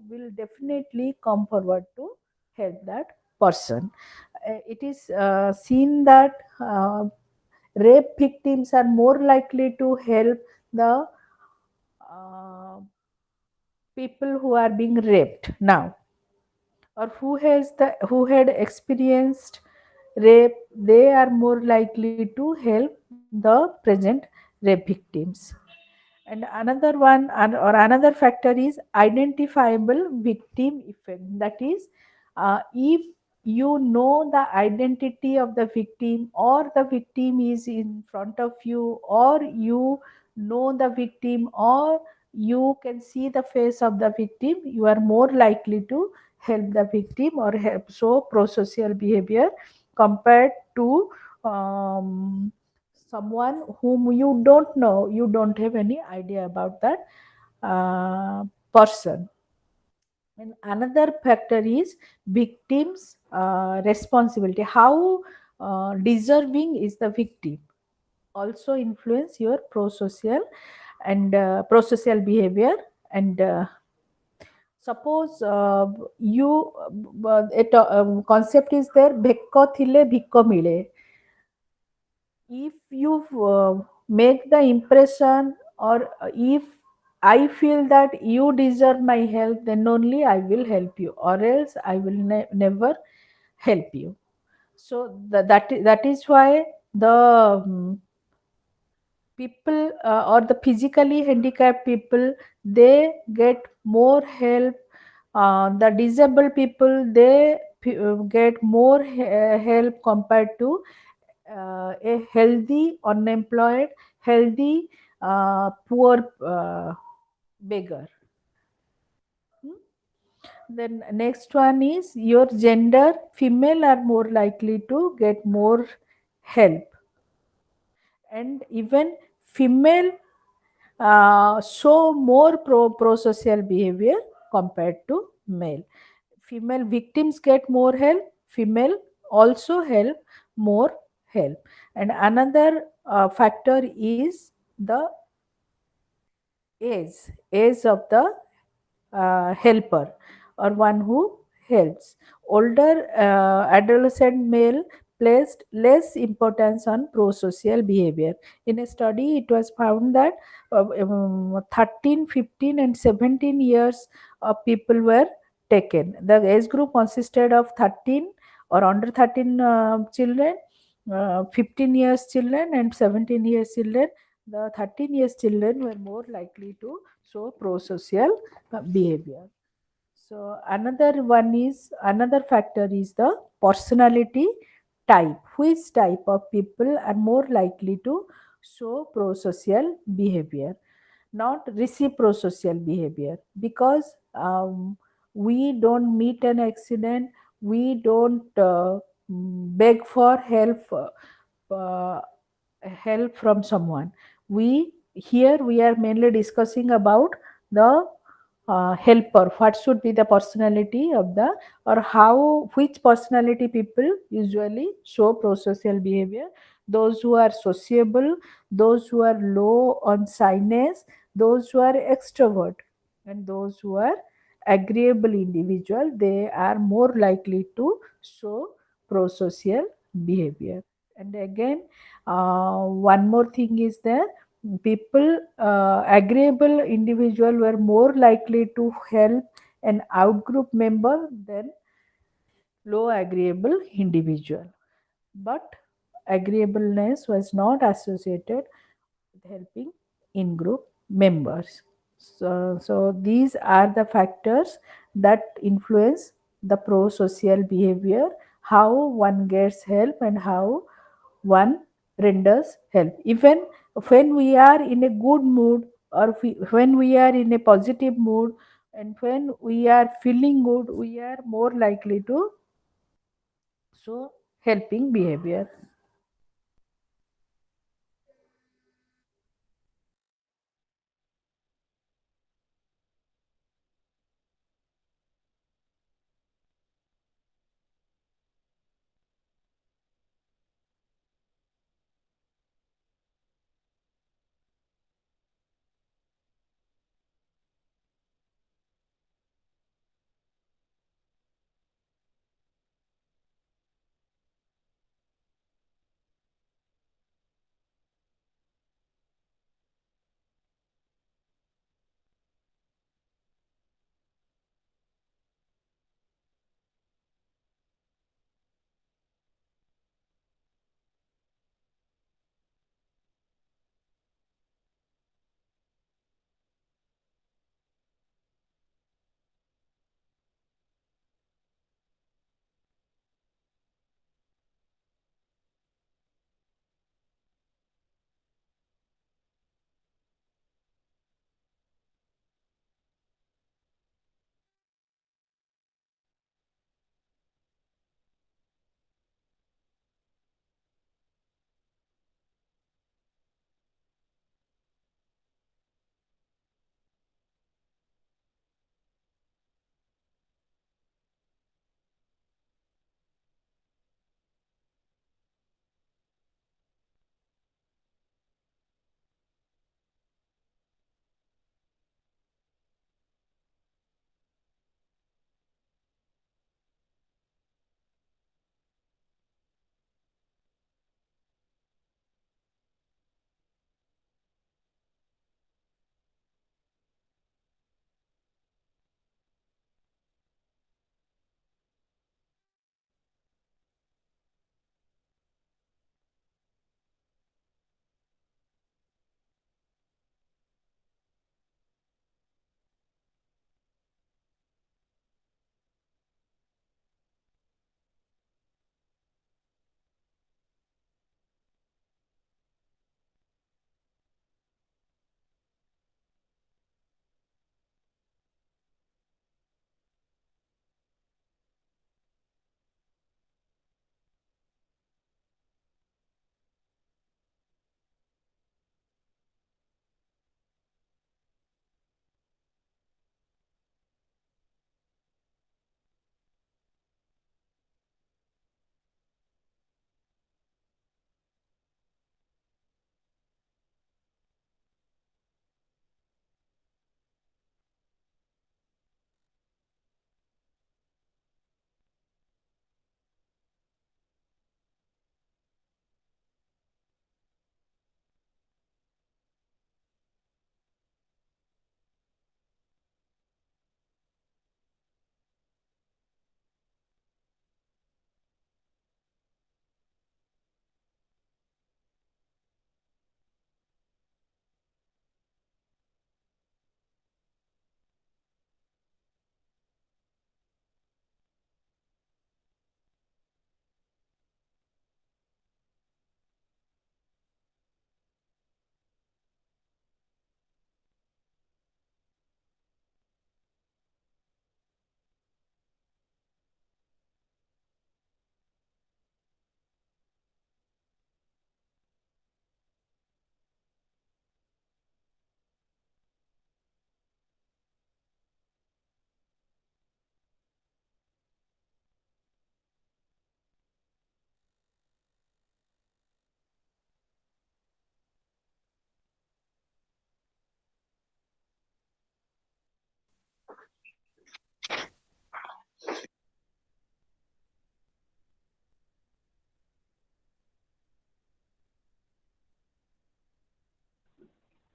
B: will definitely come forward to help that person. It is seen that rape victims are more likely to help the uh, people who are being raped now, or who had experienced rape. They are more likely to help the present rape victims. And another one, or another factor is identifiable victim effect. That is, if you know the identity of the victim, or the victim is in front of you, or you know the victim, or you can see the face of the victim, you are more likely to help the victim or help show pro-social behavior, compared to someone whom you don't know, you don't have any idea about that uh, person. And another factor is victim's responsibility. How deserving is the victim, also influence your pro-social and pro-social behavior. And suppose you concept is there, bhekko thile bhikko mile. If you make the impression, or if I feel that you deserve my help, then only I will help you, or else I will never help you. So that is why the people or the physically handicapped people, they get more help. The disabled people, they get more help compared to a healthy unemployed, healthy poor beggar. Hmm? Then next one is your gender. Female are more likely to get more help, and even female show more pro-social behavior compared to male. Female victims get more help, female also help more help. And another factor is the age of the helper, or one who helps. Older adolescent male placed less importance on pro-social behavior. In a study, it was found that 13, 15 and 17 years of people were taken. The age group consisted of 13 or under 13 children, 15 years children and 17 years children. The 13 years children were more likely to show pro-social behavior. So another factor is the personality type. Which type of people are more likely to show pro-social behavior, not reciprocal behavior? Because we don't meet an accident, we don't beg for uh, help from someone. We Here we are mainly discussing about the helper. What should be the personality of the, or how, which personality people usually show prosocial behavior? Those who are sociable, those who are low on shyness, those who are extrovert, and those who are agreeable individual, they are more likely to show prosocial behavior. And again, one more thing is there: people, agreeable individual were more likely to help an outgroup member than low agreeable individual. But agreeableness was not associated with helping in group members. So these are the factors that influence the pro-social behavior, how one gets help and how one renders help. Even when we are in a good mood, or when we are in a positive mood, and when we are feeling good, we are more likely to show helping behavior.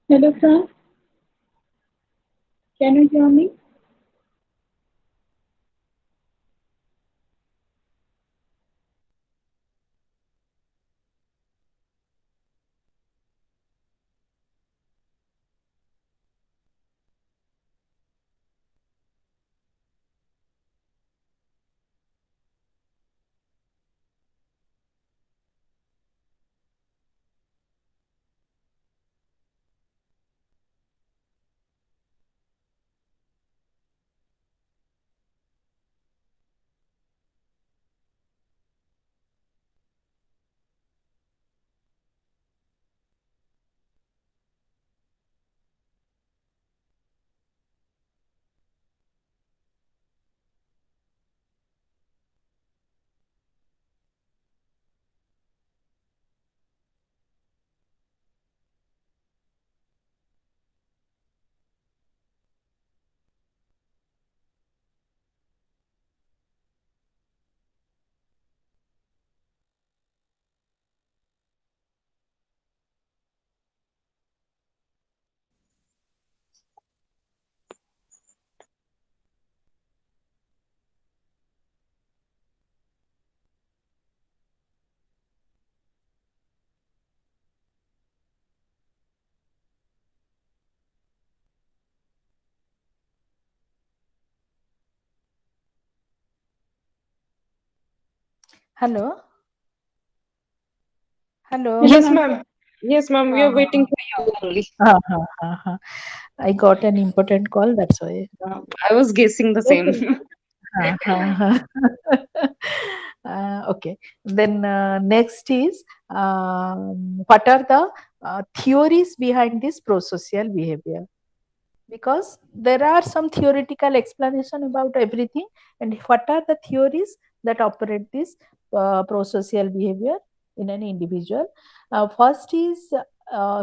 A: Hello, Fran. Can you hear me?
B: Hello,
A: Hello,
B: hello.
C: Yes,
A: ma'am.
C: ma'am. Yes, ma'am. We
B: Uh,
C: are waiting for you only.
B: I got an important call, that's why.
C: I was guessing the
A: Okay,
C: same.
A: ma'am.
B: Okay. Then next is what are the theories behind this prosocial behavior? Because there are some theoretical explanation about everything, and what are the theories that operate this prosocial behavior in an individual? First is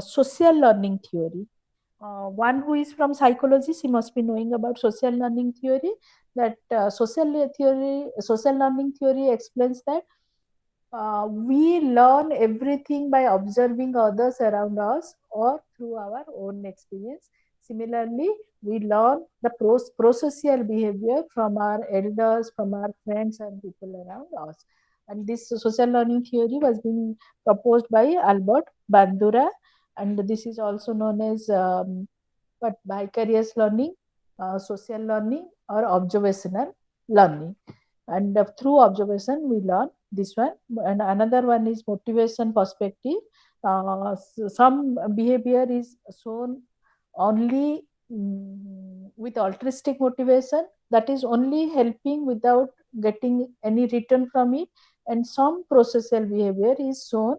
B: social learning theory. One who is from psychology, she must be knowing about social learning theory. That social learning theory explains that we learn everything by observing others around us or through our own experience. Similarly, we learn the prosocial behavior from our elders, from our friends, and people around us. And this social learning theory was being proposed by Albert Bandura, and this is also known as but vicarious learning, social learning, or observational learning. And through observation, we learn this one. And another one is motivation perspective. Some behavior is shown only with altruistic motivation, that is only helping without getting any return from it, and some prosocial behavior is shown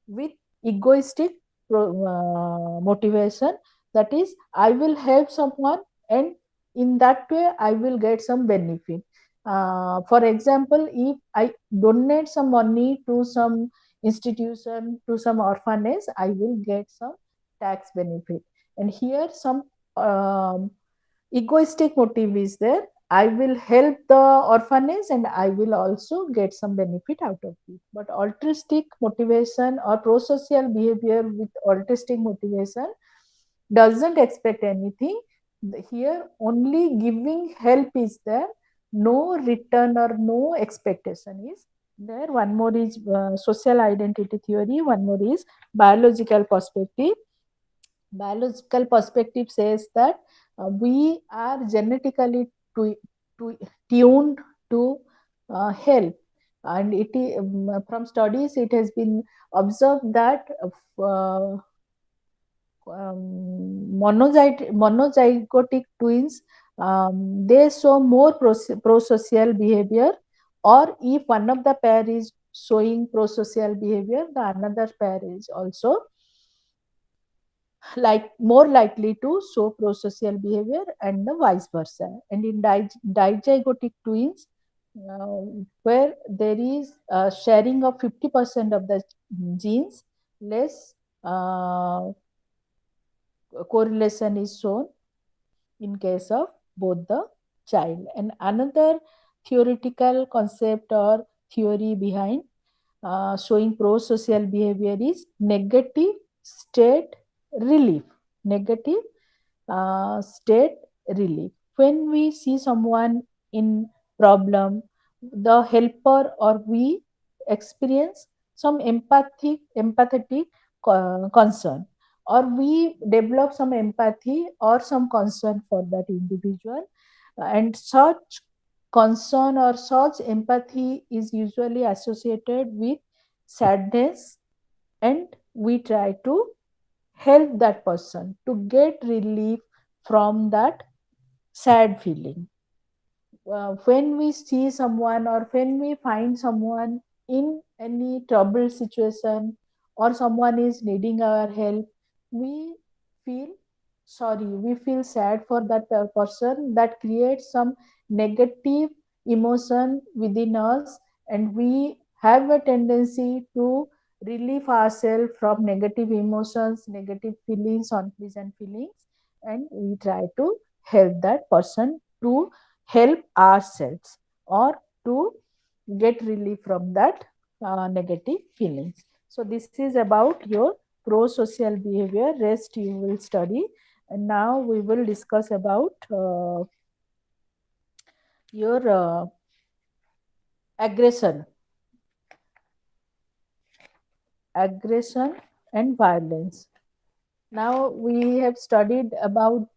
B: with egoistic motivation, that is I will help someone, and in that way I will get some benefit. For example, if I donate some money to some institution, to some orphanage, I will get some tax benefit. And here some um, egoistic motive is there. I will help the orphanage and I will also get some benefit out of it. But altruistic motivation or prosocial behavior with altruistic motivation doesn't expect anything. Here only giving help is there, no return or no expectation is there. One more is social identity theory, one more is biological perspective. Biological perspective says that we are genetically tu- tuned to help, and it is, from studies it has been observed that monozygotic twins, they show more prosocial behavior, or if one of the pair is showing prosocial behavior, the another pair is also like more likely to show prosocial behavior, and the vice versa. And in dizygotic twins, uh, where there is sharing of 50% of the genes, less correlation is shown in case of both the child. And another theoretical concept or theory behind showing pro-social behavior is negative state relief. negative state relief. When we see someone in problem, the helper or we experience some empathetic concern, or we develop some empathy or some concern for that individual, and such concern or such empathy is usually associated with sadness, and we try to help that person to get relief from that sad feeling. When we see someone or when we find someone in any trouble situation, or someone is needing our help, we feel sorry, we feel sad for that person. That creates some negative emotion within us, and we have a tendency to relieve ourselves from negative emotions, negative feelings, unpleasant feelings, and we try to help that person to help ourselves, or to get relief from that negative feelings. So this is about your pro-social behavior. Rest you will study, and now we will discuss about your aggression aggression and violence. Now we have studied about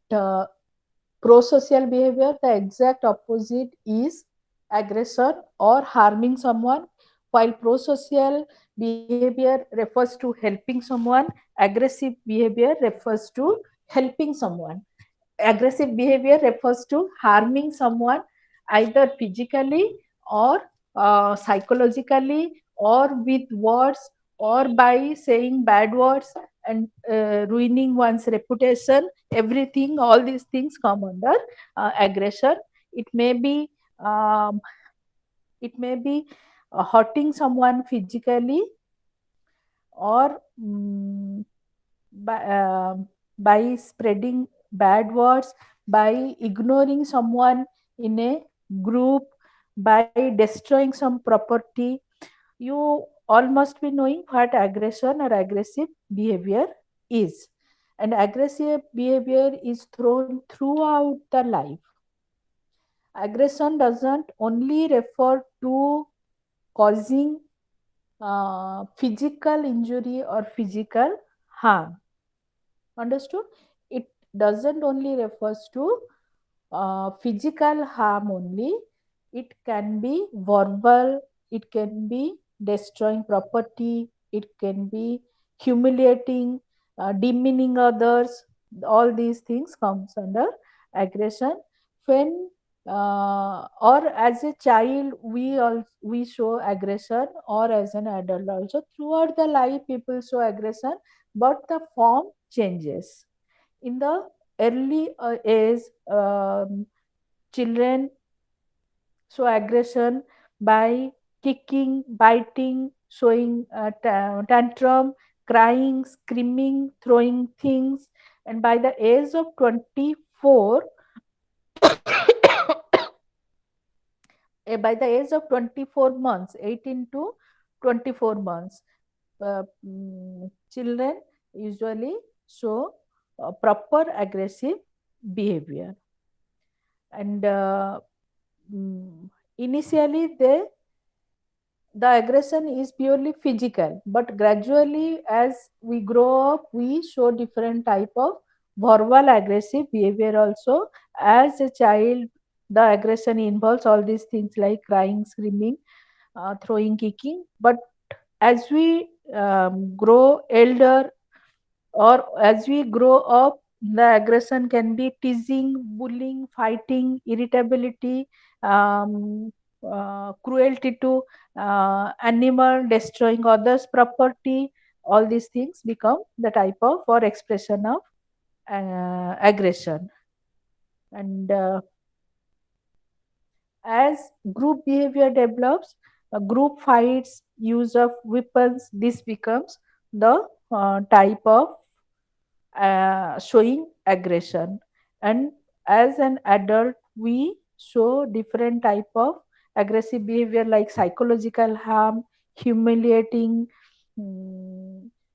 B: pro-social behavior. The exact opposite is aggression or harming someone. While pro-social behavior refers to helping someone, aggressive behavior refers to helping someone. Aggressive behavior refers to harming someone, either physically or psychologically, or with words, or by saying bad words and ruining one's reputation. Everything, all these things come under aggression. it may be um, it may be hurting someone physically, or by, by spreading bad words, by ignoring someone in a group, by destroying some property. You all must be knowing what aggression or aggressive behavior is. And aggressive behavior is thrown throughout the life. Aggression doesn't only refer to causing physical injury or physical harm. Understood? It doesn't only refers to physical harm only. It can be verbal, it can be destroying property, it can be humiliating, demeaning others. All these things comes under aggression. When or as a child we show aggression, or as an adult also. Throughout the life people show aggression, but the form changes. In the early age, children show aggression by kicking, biting, showing tantrum, crying, screaming, throwing things. And by the age of 24, by the age of 24 months, 18 to 24 months, children usually show proper aggressive behavior. And initially the aggression is purely physical, but gradually as we grow up we show different type of verbal aggressive behavior also. As a child, the aggression involves all these things like crying, screaming, throwing, kicking. But as we grow elder, or as we grow up, the aggression can be teasing, bullying, fighting, irritability, um, cruelty to animal, destroying others property. All these things become the type of or expression of aggression. And as group behavior develops, group fights, use of weapons, this becomes the type of showing aggression. And as an adult we show different type of aggressive behavior like psychological harm, humiliating,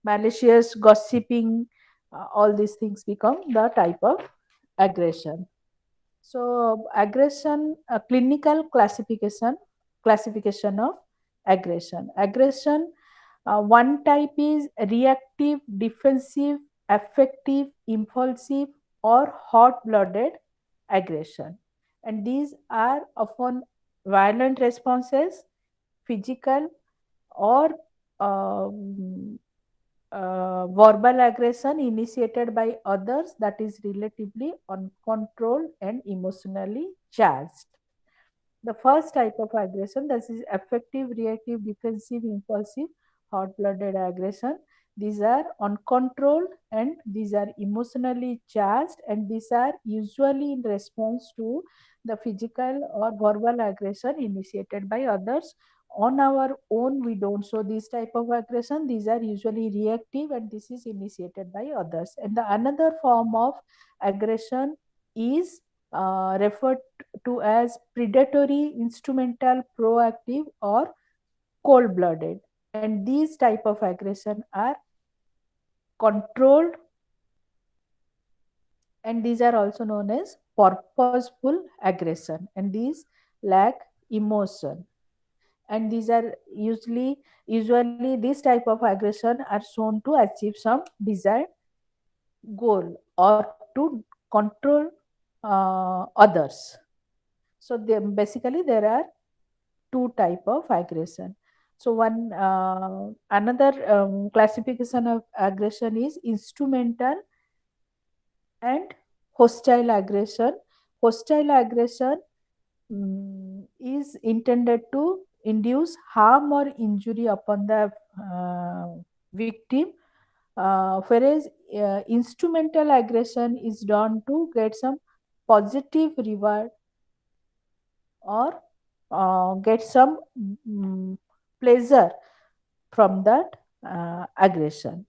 B: malicious gossiping, all these things become the type of aggression. So aggression, clinical classification of aggression. Aggression, one type is reactive, defensive, affective, impulsive, or hot-blooded aggression, and these are often violent responses, physical or um, verbal aggression initiated by others that is relatively uncontrolled and emotionally charged. The first type of aggression, that is affective, reactive, defensive, impulsive, hot blooded aggression. These are uncontrolled and these are emotionally charged, and these are usually in response to the physical or verbal aggression initiated by others. On our own, we don't show this type of aggression. These are usually reactive and this is initiated by others. And the another form of aggression is referred to as predatory, instrumental, proactive, or cold blooded. And these type of aggression are controlled, and these are also known as purposeful aggression, and these lack emotion. And these are usually this type of aggression are shown to achieve some desired goal or to control others. So basically there are two type of aggression. So one another classification of aggression is instrumental and hostile aggression. Hostile aggression is intended to induce harm or injury upon the victim, whereas instrumental aggression is done to get some positive reward or get some mm, pleasure from that aggression.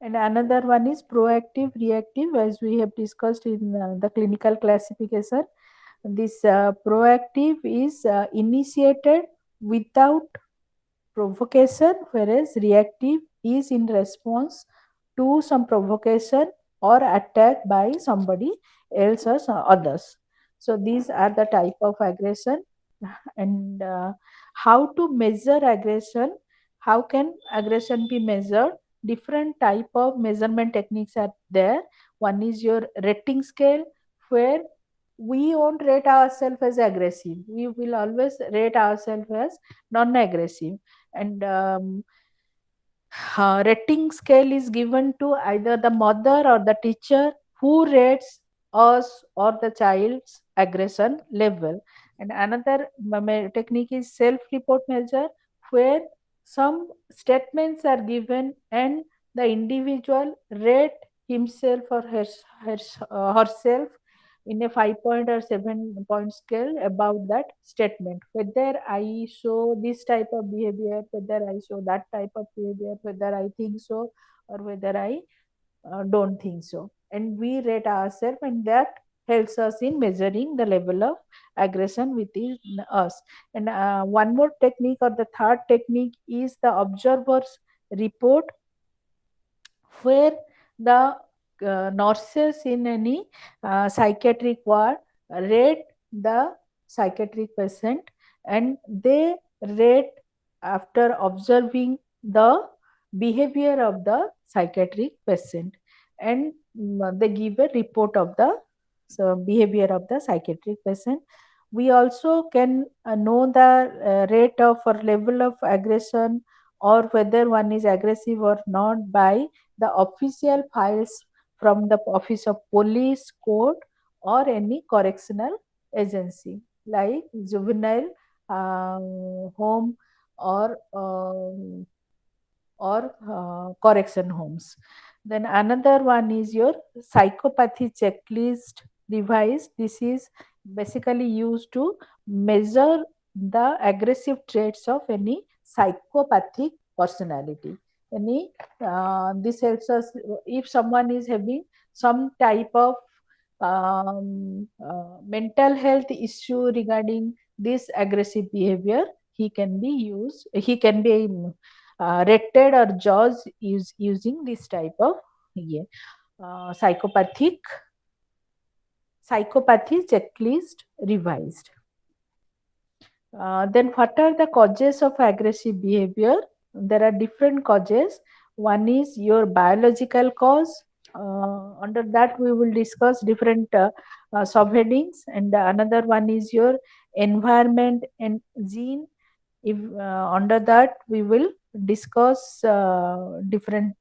B: And another one is proactive reactive, as we have discussed in the clinical classification. This proactive is initiated without provocation, whereas reactive is in response to some provocation or attack by somebody else or others. So these are the type of aggression. And how to measure aggression? How can aggression be measured? Different type of measurement techniques are there. One is your rating scale, where we won't rate ourselves as aggressive. We will always rate ourselves as non-aggressive. And rating scale is given to either the mother or the teacher who rates us or the child's aggression level. And another technique is self-report measure, where some statements are given and the individual rate himself or herself in a 5 point or 7 point scale about that statement, whether I show this type of behavior, whether I show that type of behavior, whether I think so or whether I don't think so, and we rate ourselves, and that helps us in measuring the level of aggression within us. And one more technique, or the third technique, is the observer's report, where the nurses in any psychiatric ward rate the psychiatric patient, and they rate after observing the behavior of the psychiatric patient, and they give a report of the behavior of the psychiatric patient. We also can know the rate of or level of aggression, or whether one is aggressive or not, by the official files from the office of police, court, or any correctional agency like juvenile home or correction homes. Then another one is your psychopathy checklist device. This is basically used to measure the aggressive traits of any psychopathic personality. Any this helps us if someone is having some type of mental health issue regarding this aggressive behavior. He can be used. He can be rated or judged using this type of yeah, psychopathic psychopathy checklist revised. Then what are the causes of aggressive behavior? There are different causes. One is your biological cause. Under that, we will discuss different subheadings, and another one is your environment and gene. If under that, we will discuss different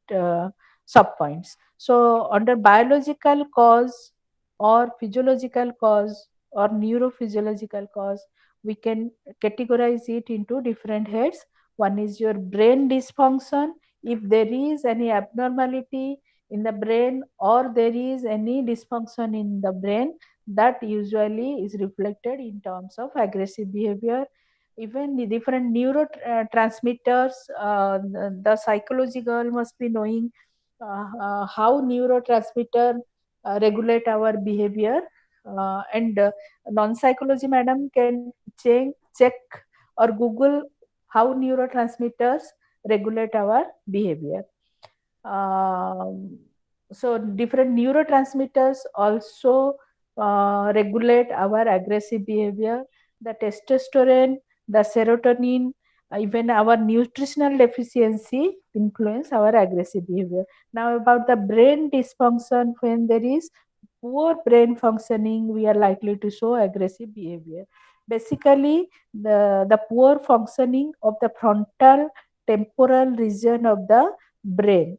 B: subpoints. So, under biological cause or physiological cause or neurophysiological cause, we can categorize it into different heads. One is your brain dysfunction. If there is any abnormality in the brain or there is any dysfunction in the brain, that usually is reflected in terms of aggressive behavior. Even the different neurotransmitters, the psychology girl must be knowing how neurotransmitter regulate our behavior, and non-psychology madam can check or Google how neurotransmitters regulate our behavior. Um, so different neurotransmitters also regulate our aggressive behavior. The testosterone, the serotonin, even our nutritional deficiency influence our aggressive behavior. Now about the brain dysfunction, when there is poor brain functioning, we are likely to show aggressive behavior. Basically, the poor functioning of the frontal temporal region of the brain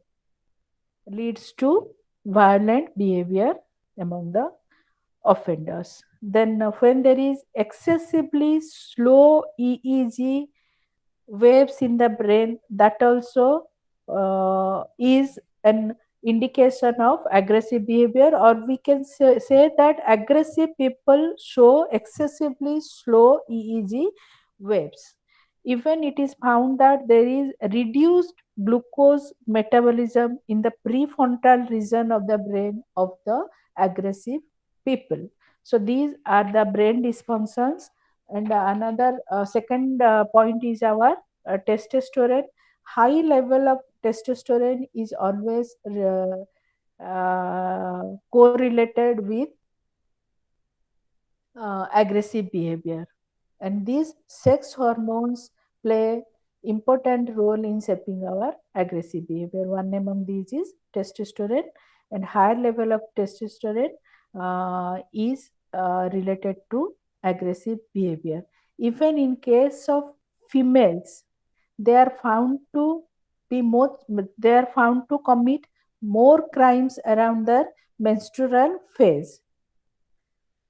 B: leads to violent behavior among the offenders. Then, when there is excessively slow EEG waves in the brain, that also is an indication of aggressive behavior, or we can say that aggressive people show excessively slow EEG waves. Even it is found that there is reduced glucose metabolism in the prefrontal region of the brain of the aggressive people. So these are the brain dysfunctions. And another second point is our testosterone. High level of testosterone is always correlated with aggressive behavior, and these sex hormones play important role in shaping our aggressive behavior. One among these is testosterone, and higher level of testosterone is related to aggressive behavior. Even in case of females, they are found to be more they are found to commit more crimes around their menstrual phase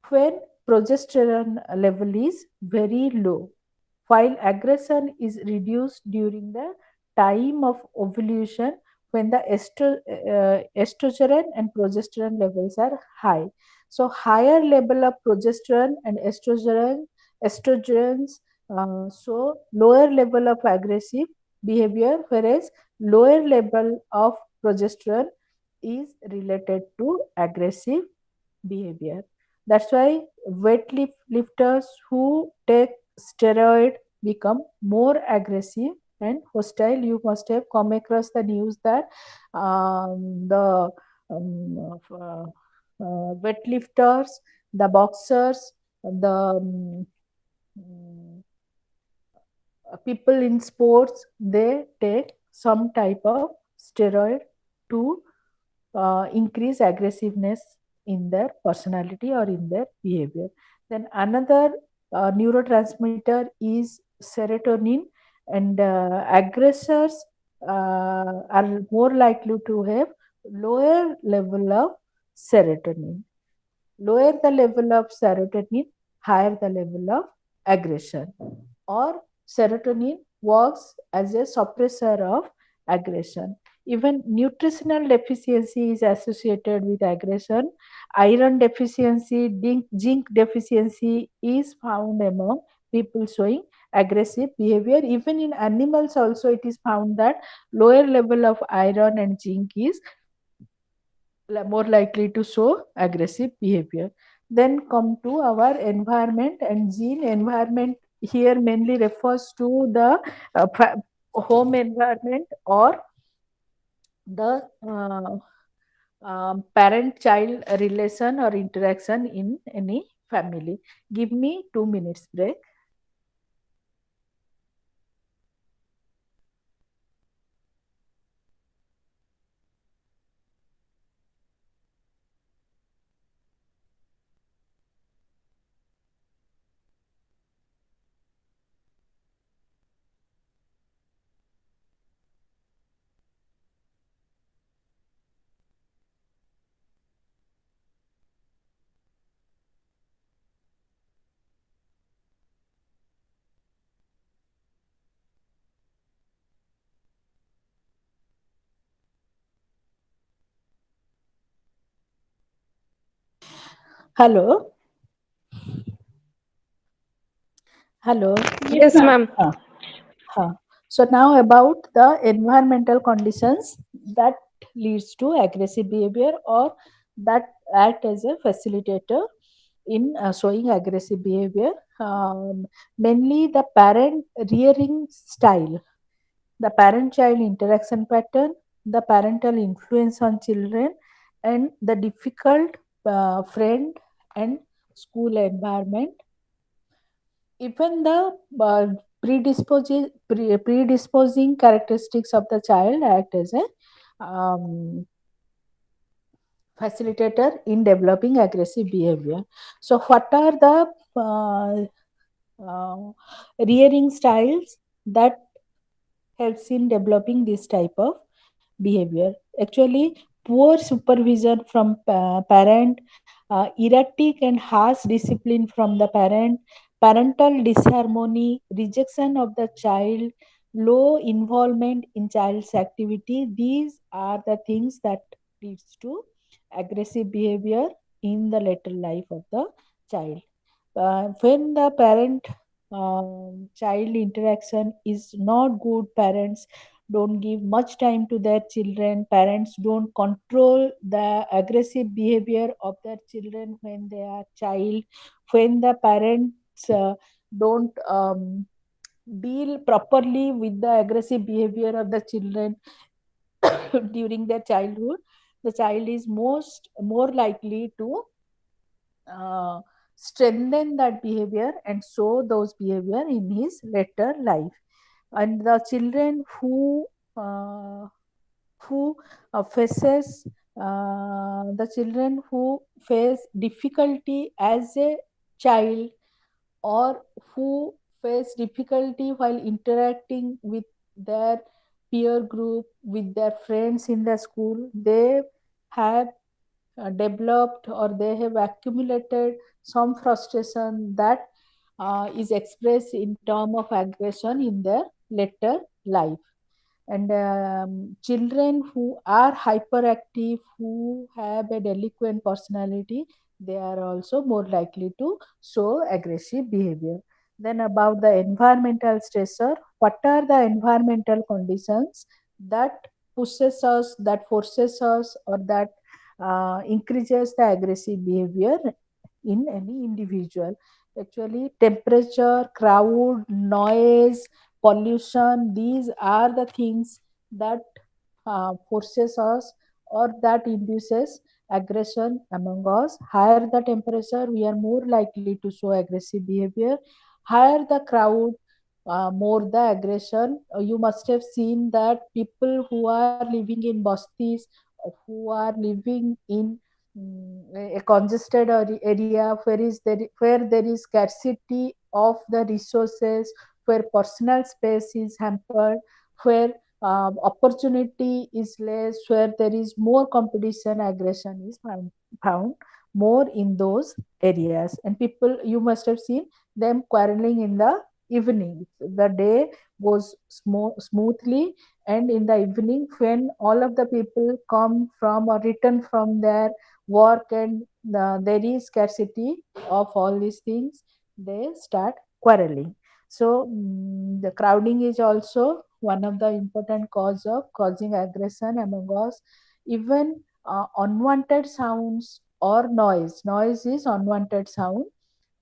B: when progesterone level is very low, while aggression is reduced during the time of ovulation when the estrogen and progesterone levels are high. So higher level of progesterone and estrogens, so lower level of aggressive behavior, whereas lower level of progesterone is related to aggressive behavior. That's why lifters who take steroid become more aggressive and hostile. You must have come across the news that the weightlifters, the boxers, the people in sports, they take some type of steroid to increase aggressiveness in their personality or in their behavior. Then another neurotransmitter is serotonin, and aggressors are more likely to have lower level of serotonin. Lower the level of serotonin, higher the level of aggression. Or serotonin works as a suppressor of aggression. Even nutritional deficiency is associated with aggression. Iron deficiency, zinc deficiency is found among people showing aggressive behavior. Even in animals also it is found that lower level of iron and zinc is more likely to show aggressive behavior. Then come to our environment and gene. Environment here mainly refers to the home environment or the parent child relation or interaction in any family. Give me 2 minutes break. Hello. Hello.
A: Yes,
C: Yes,
A: ma'am.
C: ma'am.
B: Huh. Huh. So now about the environmental conditions that leads to aggressive behavior or that act as a facilitator in showing aggressive behavior. Mainly the parent rearing style, the parent-child interaction pattern, the parental influence on children, and the difficult friend and school environment. Even the predisposing characteristics of the child act as a facilitator in developing aggressive behavior. So, what are the rearing styles that helps in developing this type of behavior? Actually, poor supervision from parent, erratic and harsh discipline from the parent, parental disharmony, rejection of the child, low involvement in child's activity. These are the things that leads to aggressive behavior in the later life of the child. When the parent child interaction is not good, parents don't give much time to their children, parents don't control the aggressive behavior of their children when they are child, when the parents don't deal properly with the aggressive behavior of the children during their childhood, the child is more likely to uh, strengthen that behavior and show those behavior in his later life. And the children uh, who faces the children who face difficulty as a child, or who face difficulty while interacting with their peer group, with their friends in the school, they have developed or they have accumulated some frustration that is expressed in term of aggression in their later life. And children who are hyperactive, who have a delinquent personality, they are also more likely to show aggressive behavior. Then about the environmental stressor, what are the environmental conditions that pushes us, that forces us, or that increases the aggressive behavior in any individual? Actually, temperature, crowd, noise, pollution, these are the things that forces us or that induces aggression among us. Higher the temperature, we are more likely to show aggressive behavior. Higher the crowd, more the aggression. You must have seen that people who are living in bastis, who are living in a congested area where there is scarcity of the resources, where personal space is hampered, where opportunity is less, where there is more competition, aggression is found more in those areas. And people, you must have seen them quarreling in the evening. The day goes smoothly, and in the evening, when all of the people come from or return from their work, and there is scarcity of all these things, they start quarreling. So the crowding is also one of the important cause of causing aggression among us. Even unwanted sounds or noise is unwanted sound,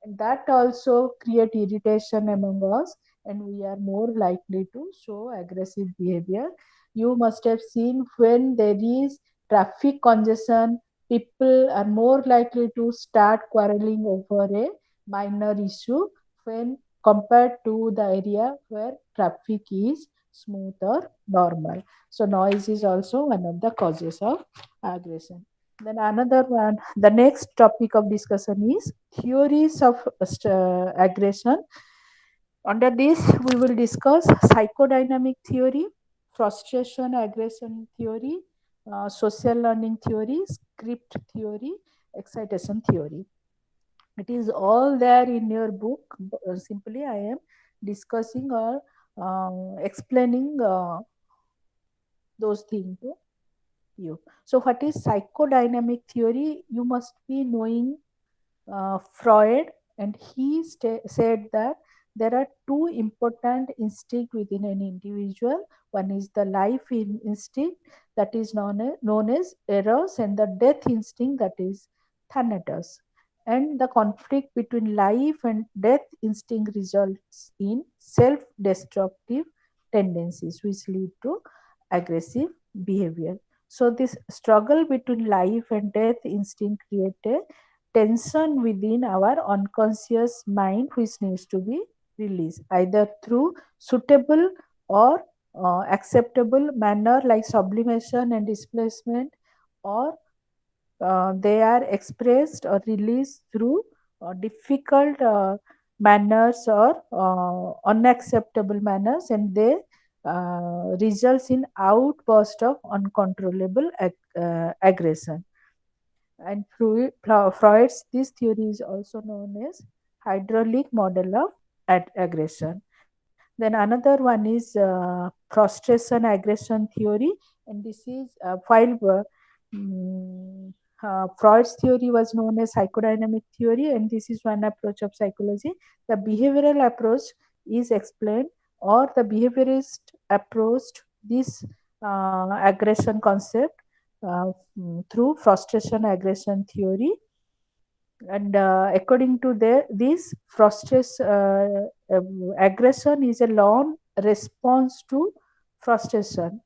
B: that also create irritation among us. and we are more likely to show aggressive behavior. You must have seen when there is traffic congestion, people are more likely to start quarreling over a minor issue when compared to the area where traffic is smooth or normal. So noise is also one of the causes of aggression. Then another one, the next topic of discussion is theories of aggression. Under this, we will discuss psychodynamic theory, frustration aggression theory, social learning theory, script theory, excitation theory. It is all there in your book. Simply, I am discussing or explaining those things to you. So, what is psychodynamic theory? You must be knowing Freud, and he said that there are two important instincts within an individual. One is the life instinct, that is known as eros, and the death instinct, that is thanatos. And the conflict between life and death instinct results in self destructive tendencies, which lead to aggressive behavior. So, this struggle between life and death instinct creates a tension within our unconscious mind which needs to be released either through suitable or acceptable manner like sublimation and displacement, or they are expressed or released through difficult manners or unacceptable manners, and they results in outburst of uncontrollable aggression. And Freud's this theory is also known as hydraulic model of aggression. Then another one is frustration aggression theory, and this is while mm, Freud's theory was known as psychodynamic theory, and this is one approach of psychology. The behavioral approach is explained, or the behaviorist approached this aggression concept through frustration aggression theory. And according to this frustration, aggression is a long response to frustration.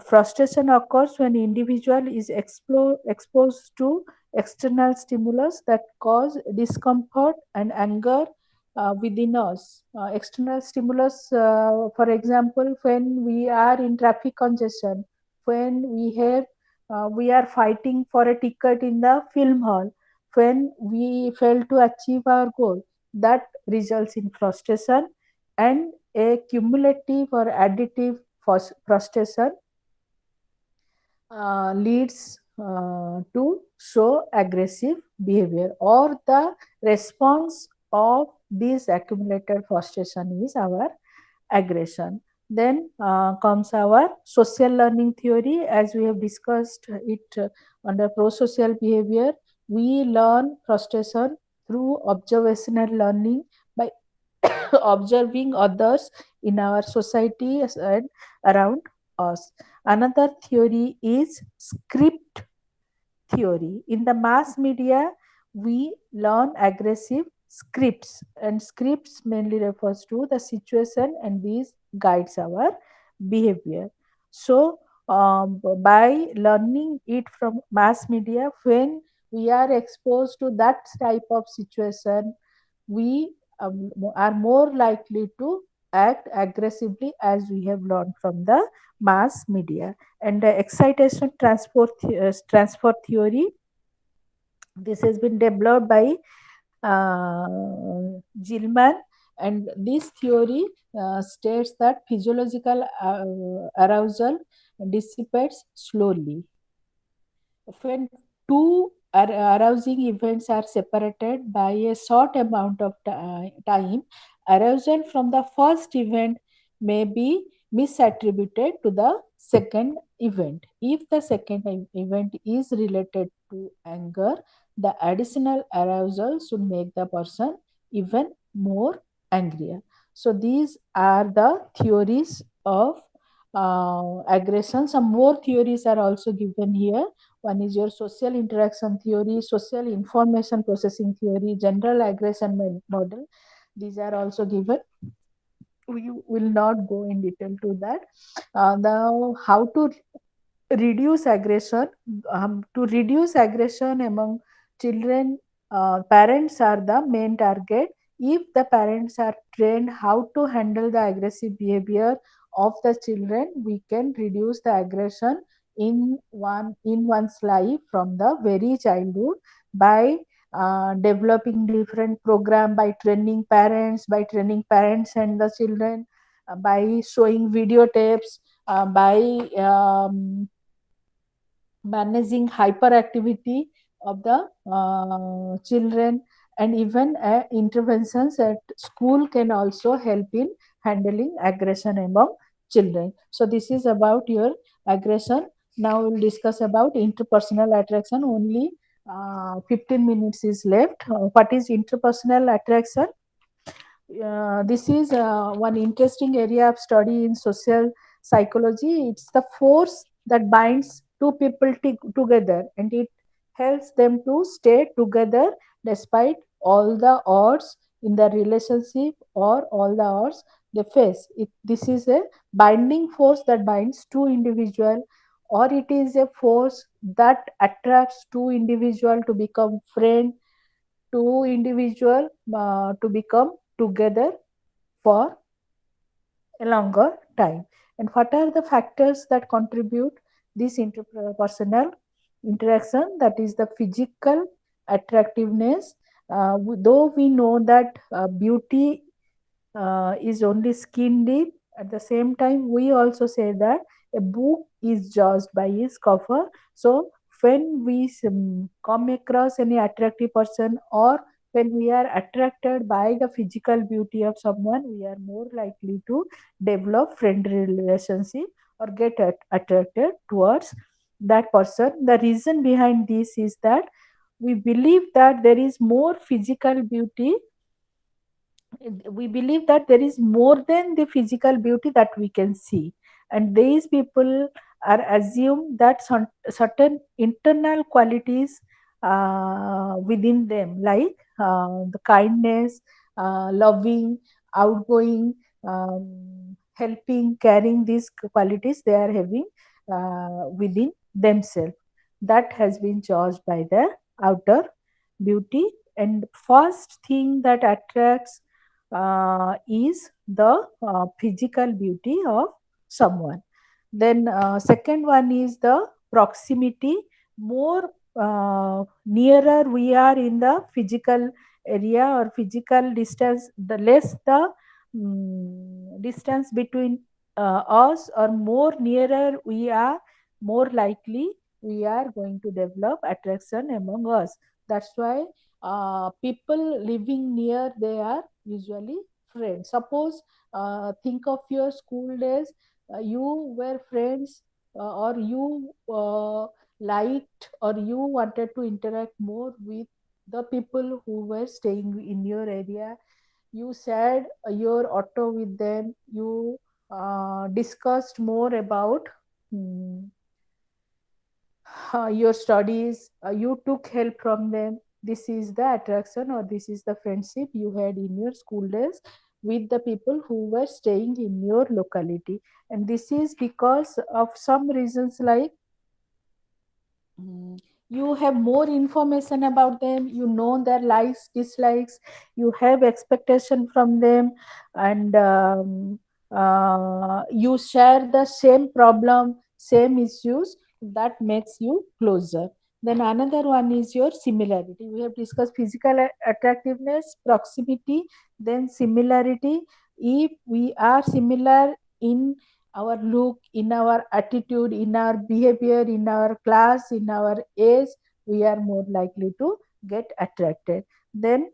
B: Frustration occurs when individual is exposed to external stimulus that cause discomfort and anger within us. External stimulus, for example, when we are in traffic congestion, when we are fighting for a ticket in the film hall, when we fail to achieve our goal, that results in frustration, and a cumulative or additive frustration leads to show aggressive behavior, or the response of this accumulated frustration is our aggression. Then comes our social learning theory. As we have discussed it under pro-social behavior, we learn frustration through observational learning by observing others in our society and around us. Another theory is script theory. In the mass media, we learn aggressive scripts, and scripts mainly refers to the situation, and these guides our behavior. So, by learning it from mass media, when we are exposed to that type of situation, we are more likely to act aggressively, as we have learned from the mass media. And the excitation transfer theory, this has been developed by Gilman, and this theory states that physiological arousal dissipates slowly when two arousing events are separated by a short amount of time. Arousal from the first event may be misattributed to the second event. If the second event is related to anger, the additional arousal should make the person even more angrier. So these are the theories of aggression. Some more theories are also given here. One is your social interaction theory, social information processing theory, general aggression model. These are also given. We will not go in detail to that. Now, how to reduce aggression? To reduce aggression among children, parents are the main target. If the parents are trained how to handle the aggressive behavior of the children, we can reduce the aggression in one's life from the very childhood by developing different program, by training parents and the children, by showing videotapes, by managing hyperactivity of the children, and even interventions at school can also help in handling aggression among children. So this is about your aggression. Now we'll discuss about interpersonal attraction. Only 15 minutes is left. What is interpersonal attraction? This is one interesting area of study in social psychology. It's the force that binds two people together, and it helps them to stay together despite all the odds in the relationship or all the odds they face. This is a binding force that binds two individual, or it is a force that attracts two individual to become friend, two individual to become together for a longer time. And what are the factors that contribute this interpersonal interaction? That is the physical attractiveness. Though we know that beauty is only skin deep, at the same time we also say that a book is judged by its cover. So when we come across any attractive person, or when we are attracted by the physical beauty of someone, we are more likely to develop friendly relationship or get attracted towards that person. The reason behind this is that we believe that there is more physical beauty. We believe that there is more than the physical beauty that we can see, and these people are assumed that certain internal qualities within them, like the kindness, loving, outgoing, helping, caring, these qualities they are having within themselves, that has been judged by the outer beauty. And first thing that attracts is the physical beauty of someone. Then second one is the proximity. More nearer we are in the physical area or physical distance, the less the distance between us, or more nearer we are, more likely we are going to develop attraction among us. That's why people living near, they are usually friends. Suppose think of your school days. You were friends, or you liked, or you wanted to interact more with the people who were staying in your area. You shared your auto with them. You discussed more about hmm, your studies. You took help from them. This is the attraction, or this is the friendship you had in your school days with the people who were staying in your locality. And this is because of some reasons, like you have more information about them, you know their likes, dislikes, you have expectation from them, and you share the same problem, same issues, that makes you closer. Then another one is your similarity. We have discussed physical attractiveness, proximity, then similarity. If we are similar in our look, in our attitude, in our behavior, in our class, in our age, we are more likely to get attracted. Then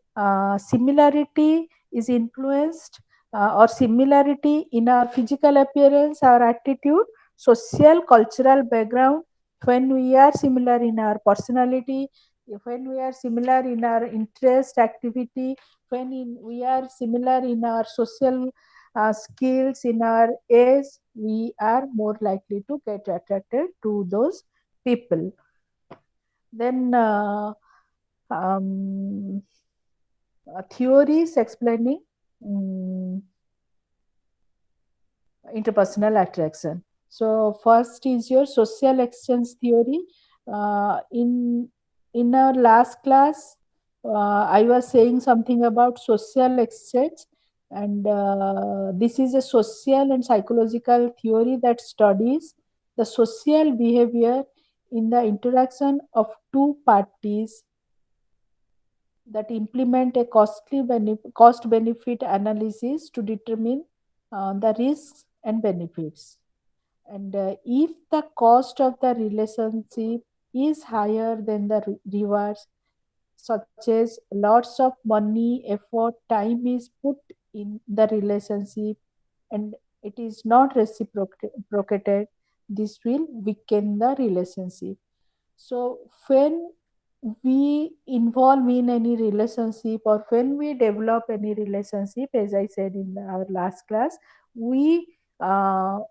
B: similarity is influenced, or similarity in our physical appearance, our attitude, social, cultural background. When we are similar in our personality, when we are similar in our interest, activity, when we are similar in our social skills, in our age, we are more likely to get attracted to those people. Then um, theories explaining mm, interpersonal attraction. So first is your social exchange theory. In our last class, I was saying something about social exchange, and this is a social and psychological theory that studies the social behavior in the interaction of two parties that implement a cost benefit analysis to determine the risks and benefits. And if the cost of the relationship is higher than the rewards, such as lots of money, effort, time is put in the relationship, and it is not reciprocated, this will weaken the relationship. So when we involve in any relationship, or when we develop any relationship, as I said in our last class, we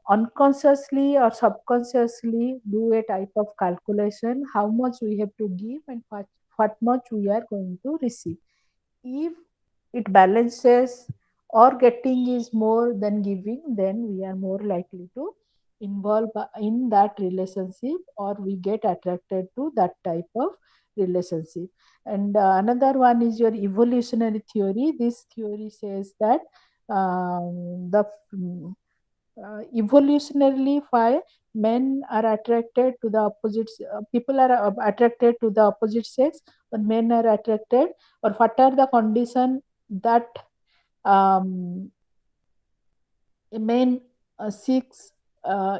B: unconsciously or subconsciously do a type of calculation how much we have to give and what much we are going to receive. If it balances or getting is more than giving, then we are more likely to involve in that relationship, or we get attracted to that type of relationship. And another one is your evolutionary theory. This theory says that the evolutionarily why men are attracted to the opposite, people are attracted to the opposite sex, or men are attracted, or what are the condition that um, a man seeks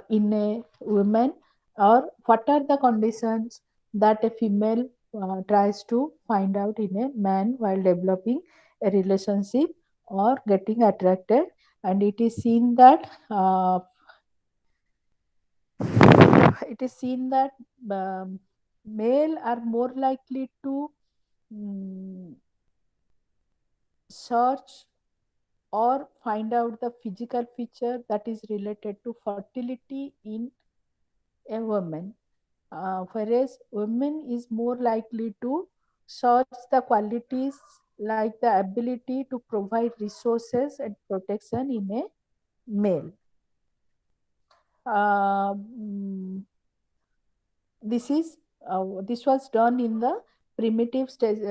B: in a woman, or what are the conditions that a female tries to find out in a man while developing a relationship or getting attracted. And it is seen that it is seen that um, male are more likely to mm, search or find out the physical feature that is related to fertility in a woman, whereas women is more likely to search the qualities like the ability to provide resources and protection in a male. Mm, this is this was done in the primitive stage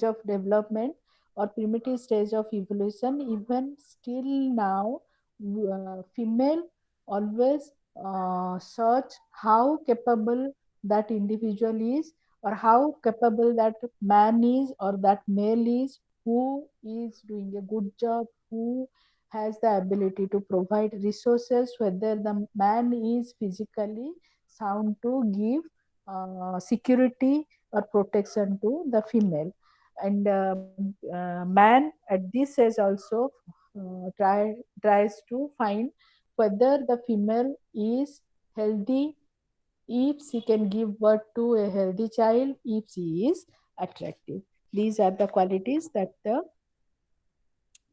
B: of development, or primitive stage of evolution. Even still now, female always search how capable that individual is, or how capable that man is, or that male is, who is doing a good job, who has the ability to provide resources, whether the man is physically sound to give security or protection to the female. And man at this age also tries to find whether the female is healthy, if she can give birth to a healthy child, if she is attractive. These are the qualities that the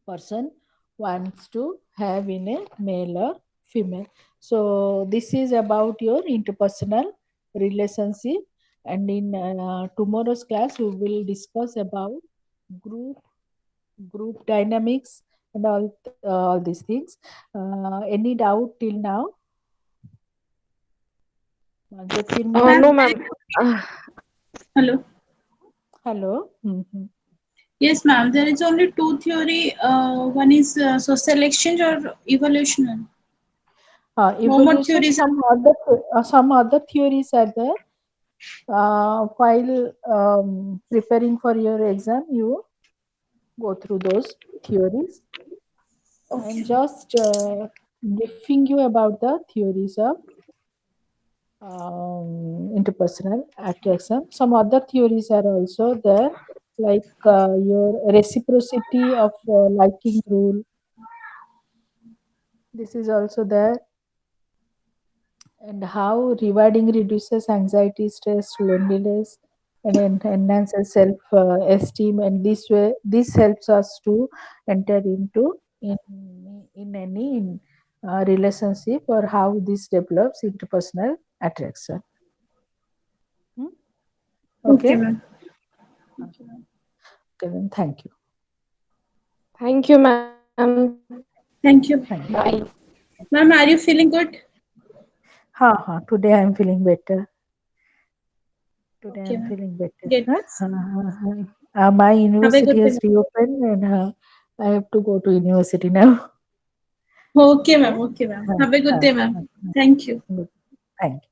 B: person wants to have in a male or female. So this is about your interpersonal relationship, and in tomorrow's class we will discuss about group group dynamics and all these things. Any doubt till now, Jyotirmay?
C: No,
A: Ma'am,
C: ma'am. Uh,
A: hello.
B: Hello.
A: Yes, ma'am. There is only two theory. One is social exchange or evolutionary. No more
B: Evolution,
A: theories.
B: some other theories are there. While preparing for your exam, you go through those theories. I'm
A: Okay.
B: just briefing you about the theories of interpersonal attraction. Some other theories are also there, like your reciprocity of liking rule. This is also there, and how rewarding reduces anxiety, stress, loneliness, and enhances self-esteem. And this way, this helps us to enter into in any relationship, or how this develops interpersonal attraction. Hmm?
A: Okay,
B: Okay.
A: ma'am.
B: Okay, then thank you.
C: Thank you, ma'am.
A: Thank you.
B: Thank you.
C: Bye.
A: Ma'am, are you feeling good?
B: Today I'm feeling better. Today
A: Okay,
B: I'm
A: ma'am.
B: feeling better.
A: Get
B: My
A: Have a
B: university
A: good day,
B: has
A: ma'am.
B: reopened and I have to go to university now.
A: Okay,
B: Okay.
A: ma'am. Okay, ma'am.
B: Uh,
A: Have a good
B: uh,
A: day, ma'am.
B: uh,
A: Thank you.
B: Good. Thank you.